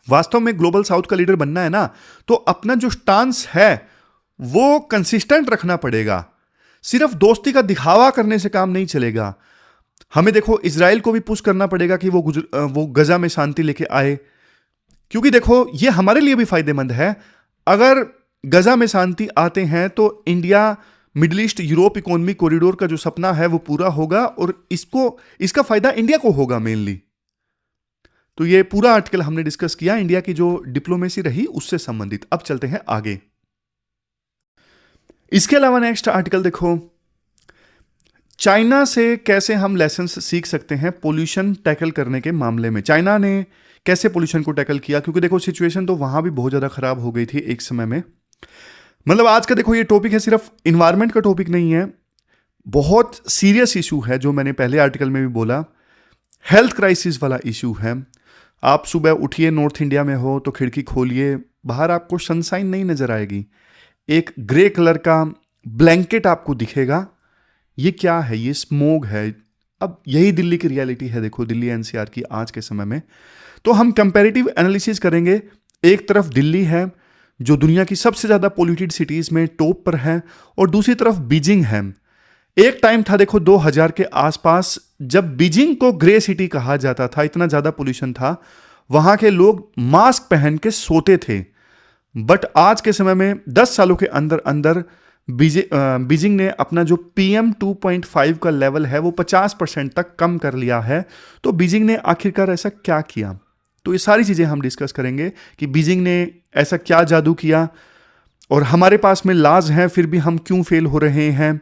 [SPEAKER 1] वास्तव में ग्लोबल साउथ का लीडर बनना है ना तो अपना जो स्टांस है वो कंसिस्टेंट रखना पड़ेगा। सिर्फ दोस्ती का दिखावा करने से काम नहीं चलेगा। हमें देखो इजराइल को भी पुश करना पड़ेगा कि वो गजा में शांति लेके आए, क्योंकि देखो ये हमारे लिए भी फायदेमंद है। अगर गजा में शांति आते हैं तो India middle east Europe economic corridor का जो सपना है वो पूरा होगा और इसका फायदा इंडिया को होगा मेनली। तो ये पूरा आर्टिकल हमने डिस्कस किया इंडिया की जो डिप्लोमेसी रही उससे संबंधित। अब चलते हैं आगे। इसके अलावा नेक्स्ट आर्टिकल देखो, चाइना से कैसे हम लेसन्स सीख सकते हैं पोल्यूशन टैकल करने के मामले में। चाइना ने कैसे पोल्यूशन को टैकल किया, क्योंकि देखो सिचुएशन तो वहां भी बहुत ज़्यादा खराब हो गई थी एक समय में। मतलब आज का देखो ये टॉपिक है, सिर्फ इन्वायरमेंट का टॉपिक नहीं है, बहुत सीरियस इशू है, जो मैंने पहले आर्टिकल में भी बोला, हेल्थ क्राइसिस वाला इशू है। आप सुबह उठिए, नॉर्थ इंडिया में हो तो खिड़की खोलिए, बाहर आपको सनशाइन नहीं नजर आएगी, एक ग्रे कलर का ब्लैंकेट आपको दिखेगा। ये क्या है? ये स्मोग है। अब यही दिल्ली की रियलिटी है, देखो दिल्ली एनसीआर की आज के समय में। तो हम कंपैरेटिव एनालिसिस करेंगे। एक तरफ दिल्ली है जो दुनिया की सबसे ज़्यादा पोल्यूटेड सिटीज़ में टॉप पर है, और दूसरी तरफ बीजिंग है। एक टाइम था देखो 2000 के आसपास, जब बीजिंग को ग्रे सिटी कहा जाता था, इतना ज़्यादा पोल्यूशन था, वहाँ के लोग मास्क पहन के सोते थे। बट आज के समय में 10 सालों के अंदर अंदर बीजिंग ने अपना जो PM 2.5 का लेवल है वो 50% तक कम कर लिया है। तो बीजिंग ने आखिरकार ऐसा क्या किया? तो ये सारी चीज़ें हम डिस्कस करेंगे कि बीजिंग ने ऐसा क्या जादू किया, और हमारे पास में लाज हैं फिर भी हम क्यों फेल हो रहे हैं।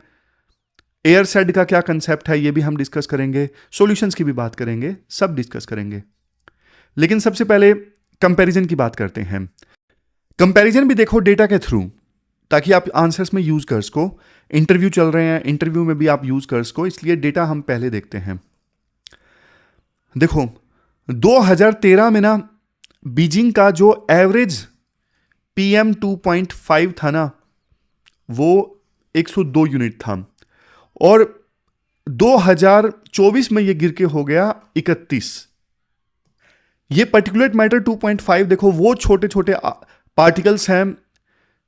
[SPEAKER 1] एयरसेड का क्या कंसेप्ट है ये भी हम डिस्कस करेंगे, सॉल्यूशंस की भी बात करेंगे, सब डिस्कस करेंगे। लेकिन सबसे पहले कंपैरिजन की बात करते हैं। कंपैरिजन भी देखो डेटा के थ्रू, ताकि आप आंसर्स में यूज कर सको। इंटरव्यू चल रहे हैं, इंटरव्यू में भी आप यूज कर सको, इसलिए डेटा हम पहले देखते हैं। देखो 2013 में ना बीजिंग का जो एवरेज PM 2.5 था ना, वो 102 यूनिट था, और 2024 में ये गिर के हो गया 31। ये पर्टिकुलेट मैटर 2.5 देखो वो छोटे छोटे पार्टिकल्स हैं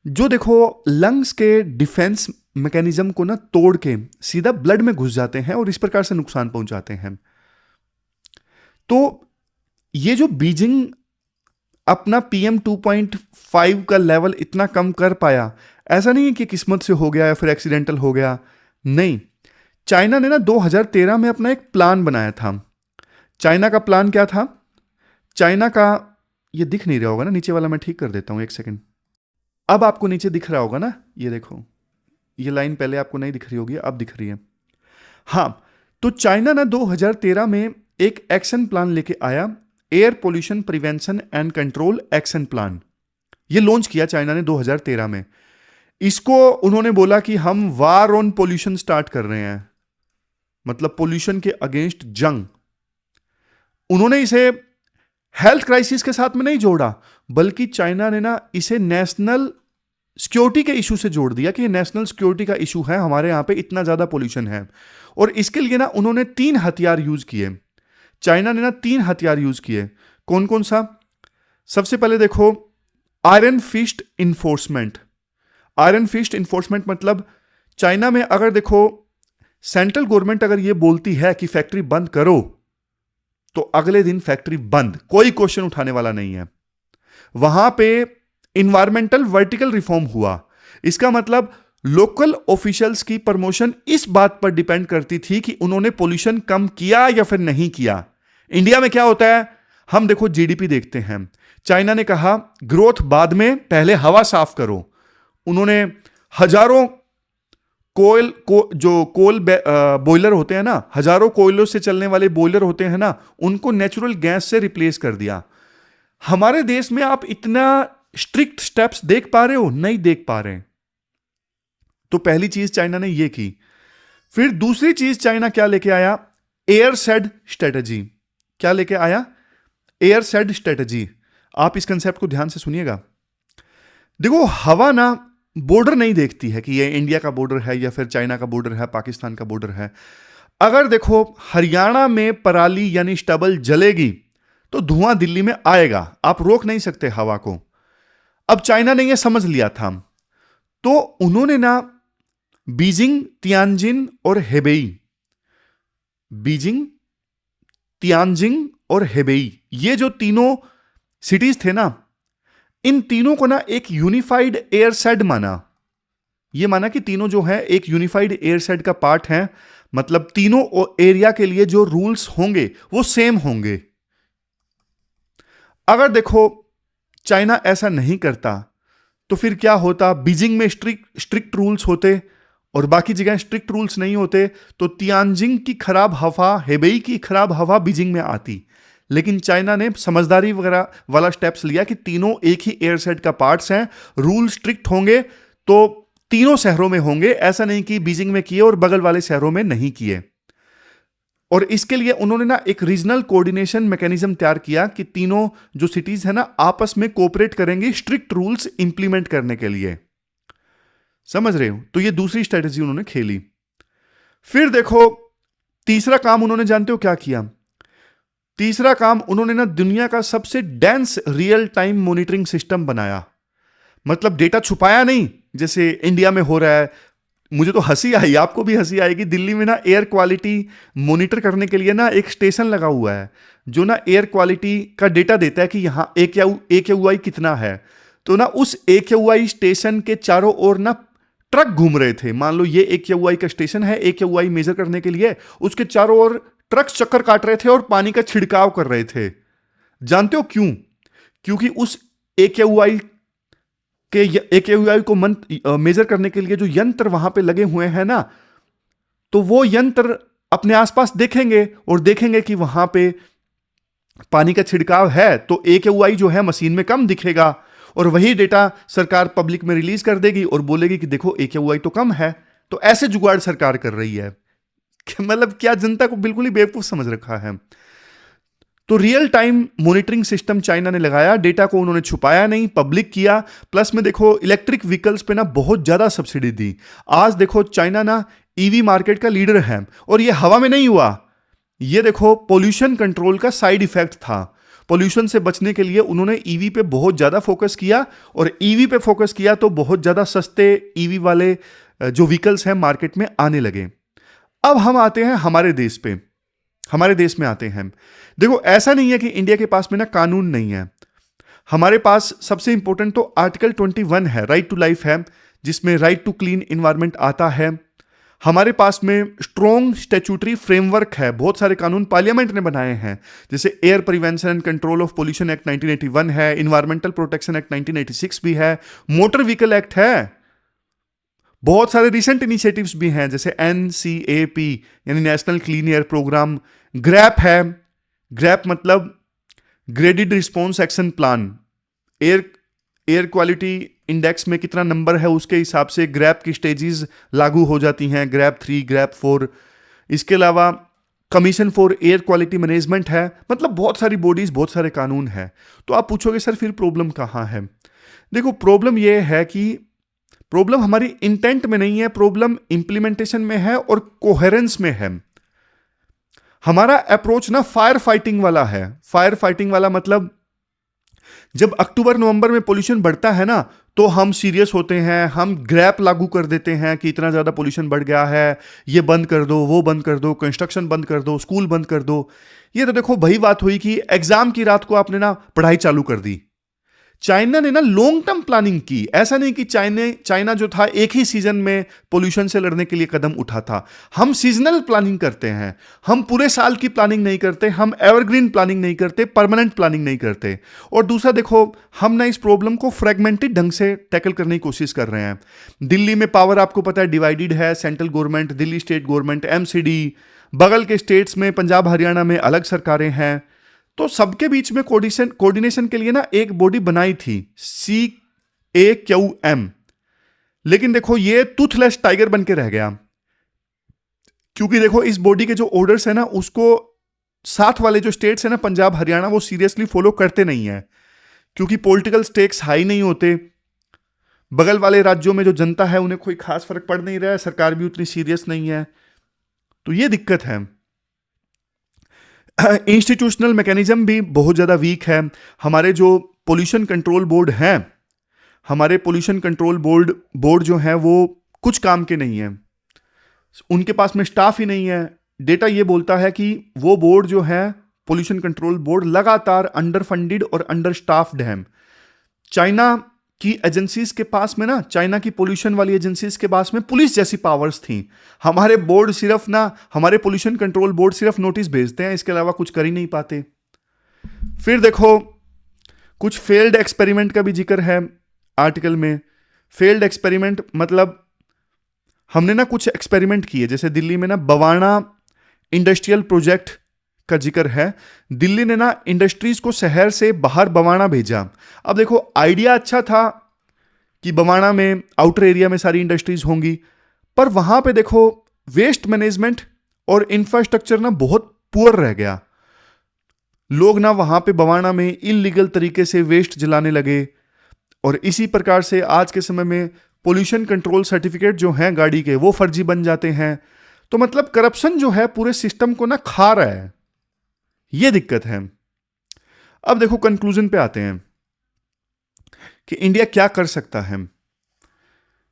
[SPEAKER 1] जो देखो लंग्स के डिफेंस मैकेनिज्म को ना तोड़ के सीधा ब्लड में घुस जाते हैं और इस प्रकार से नुकसान पहुंचाते हैं। तो ये जो बीजिंग अपना PM 2.5 का लेवल इतना कम कर पाया, ऐसा नहीं है कि किस्मत से हो गया या फिर एक्सीडेंटल हो गया, नहीं। चाइना ने ना 2013 में अपना एक प्लान बनाया था। चाइना का प्लान क्या था? चाइना का, ये दिख नहीं रहा होगा ना नीचे वाला, मैं ठीक कर देता हूं, एक सेकंड। अब आपको नीचे दिख रहा होगा ना, ये देखो, ये लाइन पहले आपको नहीं दिख रही होगी, अब दिख रही है। हाँ, तो चाइना ना 2013 में एक एक्शन प्लान लेके आया, air pollution prevention and control action plan. ये लॉन्च किया चाइना ने 2013 में। इसको उन्होंने बोला कि हम वार ऑन पोल्यूशन स्टार्ट कर रहे हैं, मतलब पोल्यूशन के अगेंस्ट जंग। उन्होंने इसे हेल्थ क्राइसिस के साथ में नहीं जोड़ा, बल्कि चाइना ने ना इसे नेशनल सिक्योरिटी के इशू से जोड़ दिया कि ये नेशनल सिक्योरिटी का इशू है, हमारे यहां पे इतना ज्यादा पोल्यूशन है। और इसके लिए ना उन्होंने 3 हथियार यूज किए। चाइना ने ना 3 हथियार यूज किए। कौन कौन सा? सबसे पहले देखो, iron fist enforcement. Iron fist enforcement मतलब चाइना में अगर देखो सेंट्रल गवर्नमेंट अगर ये बोलती है कि फैक्ट्री बंद करो, तो अगले दिन फैक्ट्री बंद, कोई क्वेश्चन उठाने वाला नहीं है। वहां पे इन्वायरमेंटल वर्टिकल रिफॉर्म हुआ। इसका मतलब लोकल ऑफिशियल्स की प्रमोशन इस बात पर डिपेंड करती थी कि उन्होंने पोल्यूशन कम किया या फिर नहीं किया। इंडिया में क्या होता है, हम देखो जीडीपी देखते हैं। चाइना ने कहा ग्रोथ बाद में, पहले हवा साफ करो। उन्होंने हजारों कोल बॉयलर होते हैं ना, हजारों कोयलों से चलने वाले बॉयलर होते हैं ना, उनको नेचुरल गैस से रिप्लेस कर दिया। हमारे देश में आप इतना स्ट्रिक्ट स्टेप्स देख पा रहे हो? नहीं देख पा रहे हैं। तो पहली चीज चाइना ने ये की। फिर दूसरी चीज चाइना क्या लेके आया? एयरसेड स्ट्रेटजी। क्या लेके आया? एयरसेड स्ट्रेटजी। आप इस कंसेप्ट को ध्यान से सुनिएगा। देखो हवा ना बॉर्डर नहीं देखती है कि ये इंडिया का बॉर्डर है या फिर चाइना का बॉर्डर है, पाकिस्तान का बॉर्डर है। अगर देखो हरियाणा में पराली यानी स्टबल जलेगी तो धुआं दिल्ली में आएगा, आप रोक नहीं सकते हवा को। अब चाइना ने यह समझ लिया था, तो उन्होंने ना बीजिंग, तियानजिन और हेबेई, बीजिंग, तियानजिंग और हेबेई, ये जो तीनों सिटीज थे ना, इन तीनों को ना एक यूनिफाइड एयरसेड माना। ये माना कि तीनों जो है एक यूनिफाइड एयरसेड का पार्ट है, मतलब तीनों एरिया के लिए जो रूल्स होंगे वो सेम होंगे। अगर देखो चाइना ऐसा नहीं करता तो फिर क्या होता? बीजिंग में स्ट्रिक्ट रूल्स होते और बाकी जगह स्ट्रिक्ट रूल्स नहीं होते, तो तियानजिंग की खराब हवा, हेबेई की खराब हवा बीजिंग में आती। लेकिन चाइना ने समझदारी वगैरह वाला स्टेप्स लिया कि तीनों एक ही एयरसेड का पार्ट्स हैं, रूल स्ट्रिक्ट होंगे तो तीनों शहरों में होंगे, ऐसा नहीं कि बीजिंग में किए और बगल वाले शहरों में नहीं किए। और इसके लिए उन्होंने ना एक रीजनल कोऑर्डिनेशन मैकेनिज्म तैयार किया कि तीनों जो सिटीज है ना आपस में कोऑपरेट करेंगे स्ट्रिक्ट रूल्स इंप्लीमेंट करने के लिए। समझ रहे हो? तो ये दूसरी स्ट्रेटेजी उन्होंने खेली। फिर देखो तीसरा काम उन्होंने जानते हो क्या किया? तीसरा काम उन्होंने ना दुनिया का सबसे dense real time monitoring system बनाया। मतलब डेटा छुपाया नहीं जैसे इंडिया में हो रहा है। मुझे तो हंसी आई, आपको भी हंसी आएगी। दिल्ली में ना एयर क्वालिटी मॉनिटर करने के लिए ना एक स्टेशन लगा हुआ है जो ना एयर क्वालिटी का डेटा देता है कि यहां AQI कितना है। तो ना उस AQI स्टेशन के चारों ओर ना ट्रक घूम रहे थे। मान लो ये AQI का स्टेशन है, AQI मेजर करने के लिए उसके चारों ओर ट्रक चक्कर काट रहे थे और पानी का छिड़काव कर रहे थे। जानते हो क्यों? क्योंकि उस AQI को मेजर करने के लिए जो यंत्र वहां पे लगे हुए हैं ना, तो वो यंत्र अपने आसपास देखेंगे और देखेंगे कि वहां पे पानी का छिड़काव है तो AQI जो है मशीन में कम दिखेगा, और वही डेटा सरकार पब्लिक में रिलीज कर देगी और बोलेगी कि देखो AQI तो कम है। तो ऐसे जुगाड़ सरकार कर रही है। मतलब क्या जनता को बिल्कुल ही बेवकूफ समझ रखा है। तो real time monitoring system China ने लगाया, डेटा को उन्होंने छुपाया नहीं, पब्लिक किया। प्लस में देखो इलेक्ट्रिक व्हीकल्स पे ना बहुत ज्यादा सब्सिडी दी। आज देखो चाइना ना EV मार्केट का लीडर है, और ये हवा में नहीं हुआ। ये देखो पोल्यूशन कंट्रोल का साइड इफेक्ट था। पोल्यूशन से बचने के लिए उन्होंने EV पे बहुत ज्यादा फोकस किया, और EV पे फोकस किया तो बहुत ज्यादा सस्ते EV वाले जो व्हीकल्स हैं मार्केट में आने लगे। अब हम आते हैं हमारे देश पे, हमारे देश में आते हैं। देखो ऐसा नहीं है कि इंडिया के पास में ना कानून नहीं है। हमारे पास सबसे इंपॉर्टेंट तो आर्टिकल 21 है, राइट टू लाइफ है, जिसमें राइट टू क्लीन इन्वायरमेंट आता है। हमारे पास में स्ट्रॉन्ग स्टैट्यूटरी फ्रेमवर्क है, बहुत सारे कानून पार्लियामेंट ने बनाए हैं, जैसे air prevention and control of pollution act 1981 है, इन्वायरमेंटल प्रोटेक्शन एक्ट 1986 भी है, मोटर व्हीकल एक्ट है। बहुत सारे रिसेंट इनिशिएटिव्स भी हैं जैसे NCAP यानी national clean air programme, GRAP है। ग्रैप मतलब graded response action plan. Air quality index में कितना नंबर है उसके हिसाब से ग्रैप की स्टेजेस लागू हो जाती हैं, ग्रैप 3, ग्रैप 4। इसके अलावा commission for air quality management है। मतलब बहुत सारी बॉडीज, बहुत सारे कानून हैं। तो आप पूछोगे सर फिर प्रॉब्लम कहाँ है? देखो प्रॉब्लम यह है कि प्रॉब्लम हमारी इंटेंट में नहीं है, प्रॉब्लम इंप्लीमेंटेशन में है और कोहेरेंस में है। हमारा अप्रोच ना फायर फाइटिंग वाला है। फायर फाइटिंग वाला मतलब जब अक्टूबर नवंबर में पोल्यूशन बढ़ता है ना तो हम सीरियस होते हैं, हम ग्रैप लागू कर देते हैं कि इतना ज्यादा पोल्यूशन बढ़ गया है, ये बंद कर दो, वो बंद कर दो, कंस्ट्रक्शन बंद कर दो, स्कूल बंद कर दो। ये तो देखो वही बात हुई कि एग्जाम की रात को आपने ना पढ़ाई चालू कर दी। चाइना ने ना लॉन्ग टर्म प्लानिंग की। ऐसा नहीं कि चाइना जो था एक ही सीजन में पोल्यूशन से लड़ने के लिए कदम उठा था। हम सीजनल प्लानिंग करते हैं, हम पूरे साल की प्लानिंग नहीं करते, हम एवरग्रीन प्लानिंग नहीं करते, परमानेंट प्लानिंग नहीं करते। और दूसरा देखो हम ना इस प्रॉब्लम को फ्रेगमेंटेड ढंग से टैकल करने की कोशिश कर रहे हैं। दिल्ली में पावर आपको पता है डिवाइडेड है, central government, Delhi state government, MCD, बगल के स्टेट्स में पंजाब हरियाणा में अलग सरकारें हैं। तो सबके बीच में कोऑर्डिनेशन के लिए ना एक बॉडी बनाई थी, CAQM। लेकिन देखो ये टूथलेस टाइगर बन के रह गया, क्योंकि देखो इस बॉडी के जो ऑर्डर्स है ना उसको साथ वाले जो स्टेट्स है ना पंजाब हरियाणा वो सीरियसली फॉलो करते नहीं है, क्योंकि पॉलिटिकल स्टेक्स हाई नहीं होते। बगल वाले राज्यों में जो जनता है उन्हें कोई खास फर्क पड़ नहीं रहा है, सरकार भी उतनी सीरियस नहीं है। तो ये दिक्कत है। इंस्टीट्यूशनल मैकेनिज्म भी बहुत ज़्यादा वीक है। हमारे जो पोल्यूशन कंट्रोल बोर्ड हैं, हमारे पोल्यूशन कंट्रोल बोर्ड जो है वो कुछ काम के नहीं है, उनके पास में स्टाफ ही नहीं है। डेटा ये बोलता है कि वो बोर्ड जो है पोल्यूशन कंट्रोल बोर्ड लगातार अंडर फंडेड और अंडर स्टाफ्ड है। चाइना की एजेंसीज के पास में ना, चाइना की पोल्यूशन वाली एजेंसीज के पास में पुलिस जैसी पावर्स थी। हमारे बोर्ड सिर्फ ना, हमारे पोल्यूशन कंट्रोल बोर्ड सिर्फ नोटिस भेजते हैं, इसके अलावा कुछ कर ही नहीं पाते। फिर देखो कुछ फेल्ड एक्सपेरिमेंट का भी जिक्र है आर्टिकल में। फेल्ड एक्सपेरिमेंट मतलब हमने ना कुछ एक्सपेरिमेंट किए, जैसे दिल्ली में ना बवाना इंडस्ट्रियल प्रोजेक्ट का जिक्र है। दिल्ली ने ना इंडस्ट्रीज को शहर से बाहर बवाना भेजा। अब देखो आइडिया अच्छा था कि बवाना में आउटर एरिया में सारी इंडस्ट्रीज होंगी, पर वहां पे देखो वेस्ट मैनेजमेंट और इंफ्रास्ट्रक्चर ना बहुत पुअर रह गया। लोग ना वहां पे बवाना में इलीगल तरीके से वेस्ट जलाने लगे, और इसी प्रकार से आज के समय में पोल्यूशन कंट्रोल सर्टिफिकेट जो हैं गाड़ी के वो फर्जी बन जाते हैं। तो मतलब करप्शन जो है पूरे सिस्टम को ना खा रहा है, ये दिक्कत है। अब देखो कंक्लूजन पे आते हैं कि इंडिया क्या कर सकता है।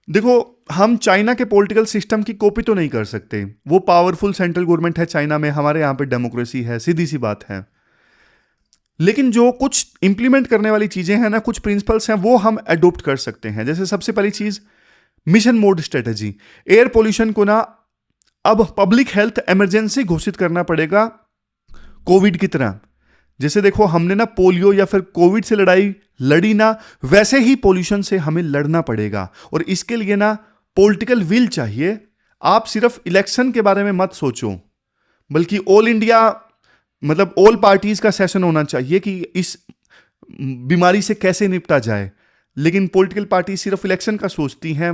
[SPEAKER 1] देखो, हम चाइना के पॉलिटिकल सिस्टम की कॉपी तो नहीं कर सकते, वो पावरफुल सेंट्रल गवर्नमेंट है चाइना में, हमारे यहां पे डेमोक्रेसी है, सीधी सी बात है। लेकिन जो कुछ इंप्लीमेंट करने वाली चीजें हैं ना, कुछ प्रिंसिपल्स हैं, वो हम अडोप्ट कर सकते हैं। जैसे सबसे पहली चीज, mission mode strategy. Air pollution को ना अब पब्लिक हेल्थ इमरजेंसी घोषित करना पड़ेगा, कोविड की तरह। जैसे देखो हमने ना पोलियो या फिर कोविड से लड़ाई लड़ी ना, वैसे ही पोल्यूशन से हमें लड़ना पड़ेगा। और इसके लिए ना पॉलिटिकल विल चाहिए। आप सिर्फ इलेक्शन के बारे में मत सोचो, बल्कि ऑल इंडिया मतलब ऑल पार्टीज का सेशन होना चाहिए कि इस बीमारी से कैसे निपटा जाए। लेकिन पॉलिटिकल पार्टी सिर्फ इलेक्शन का सोचती हैं,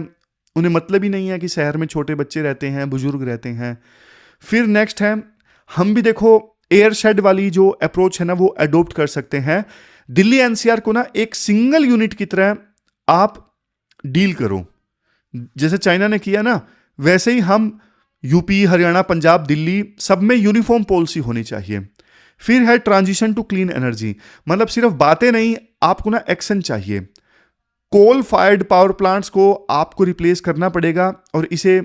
[SPEAKER 1] उन्हें मतलब ही नहीं है कि शहर में छोटे बच्चे रहते हैं, बुजुर्ग रहते हैं। फिर नेक्स्ट है, हम भी देखो एयर शेड वाली जो अप्रोच है ना वो अडोप्ट कर सकते हैं। दिल्ली एनसीआर को ना एक सिंगल यूनिट की तरह आप डील करो, जैसे चाइना ने किया ना, वैसे ही हम यूपी, हरियाणा, पंजाब, दिल्ली सब में यूनिफॉर्म पॉलिसी होनी चाहिए। फिर है ट्रांजिशन टू क्लीन एनर्जी, मतलब सिर्फ बातें नहीं, आपको ना एक्शन चाहिए। कोल फायर्ड पावर प्लांट्स को आपको रिप्लेस करना पड़ेगा, और इसे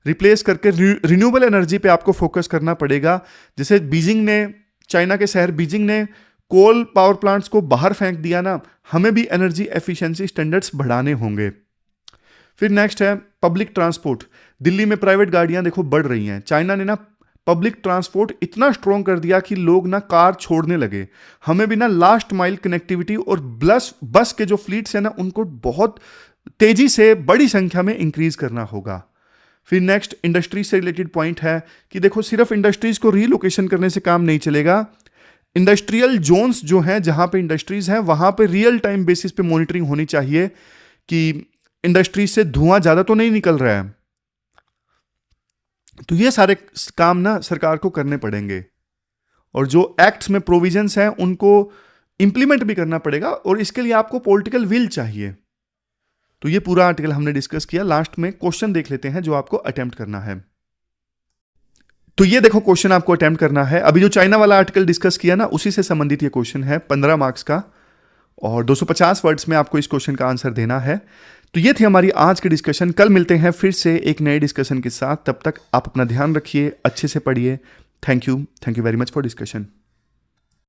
[SPEAKER 1] रिप्लेस करके रिन्यूएबल एनर्जी पे आपको फोकस करना पड़ेगा। जैसे बीजिंग ने, चाइना के शहर बीजिंग ने कोल पावर प्लांट्स को बाहर फेंक दिया ना, हमें भी एनर्जी एफिशिएंसी स्टैंडर्ड्स बढ़ाने होंगे। फिर नेक्स्ट है पब्लिक ट्रांसपोर्ट। दिल्ली में प्राइवेट गाड़ियां देखो बढ़ रही हैं, चाइना ने ना पब्लिक ट्रांसपोर्ट इतना स्ट्रॉन्ग कर दिया कि लोग ना कार छोड़ने लगे। हमें भी ना लास्ट माइल कनेक्टिविटी और बस के जो फ्लीट्स हैं ना उनको बहुत तेजी से बड़ी संख्या में इंक्रीज करना होगा। फिर नेक्स्ट इंडस्ट्री से रिलेटेड पॉइंट है कि देखो सिर्फ इंडस्ट्रीज को रीलोकेशन करने से काम नहीं चलेगा। इंडस्ट्रियल जोन्स जो हैं, जहां पे इंडस्ट्रीज हैं, वहां पे रियल टाइम बेसिस पे मॉनिटरिंग होनी चाहिए कि इंडस्ट्रीज से धुआं ज्यादा तो नहीं निकल रहा है। तो ये सारे काम ना सरकार को करने पड़ेंगे, और जो एक्ट्स में प्रोविजंस हैं उनको इंप्लीमेंट भी करना पड़ेगा, और इसके लिए आपको पॉलिटिकल विल चाहिए। तो ये पूरा आर्टिकल हमने डिस्कस किया। लास्ट में क्वेश्चन देख लेते हैं जो आपको अटेम्प्ट करना है। तो ये देखो क्वेश्चन आपको अटेम्प्ट करना है। अभी जो चाइना वाला आर्टिकल डिस्कस किया ना, उसी से संबंधित ये क्वेश्चन है, 15 मार्क्स का, और 250 वर्ड्स में आपको इस क्वेश्चन का आंसर देना है। तो ये थी हमारी आज की डिस्कशन। कल मिलते हैं फिर से एक नए डिस्कशन के साथ। तब तक आप अपना ध्यान रखिए, अच्छे से पढ़िए। Thank you very much for discussion.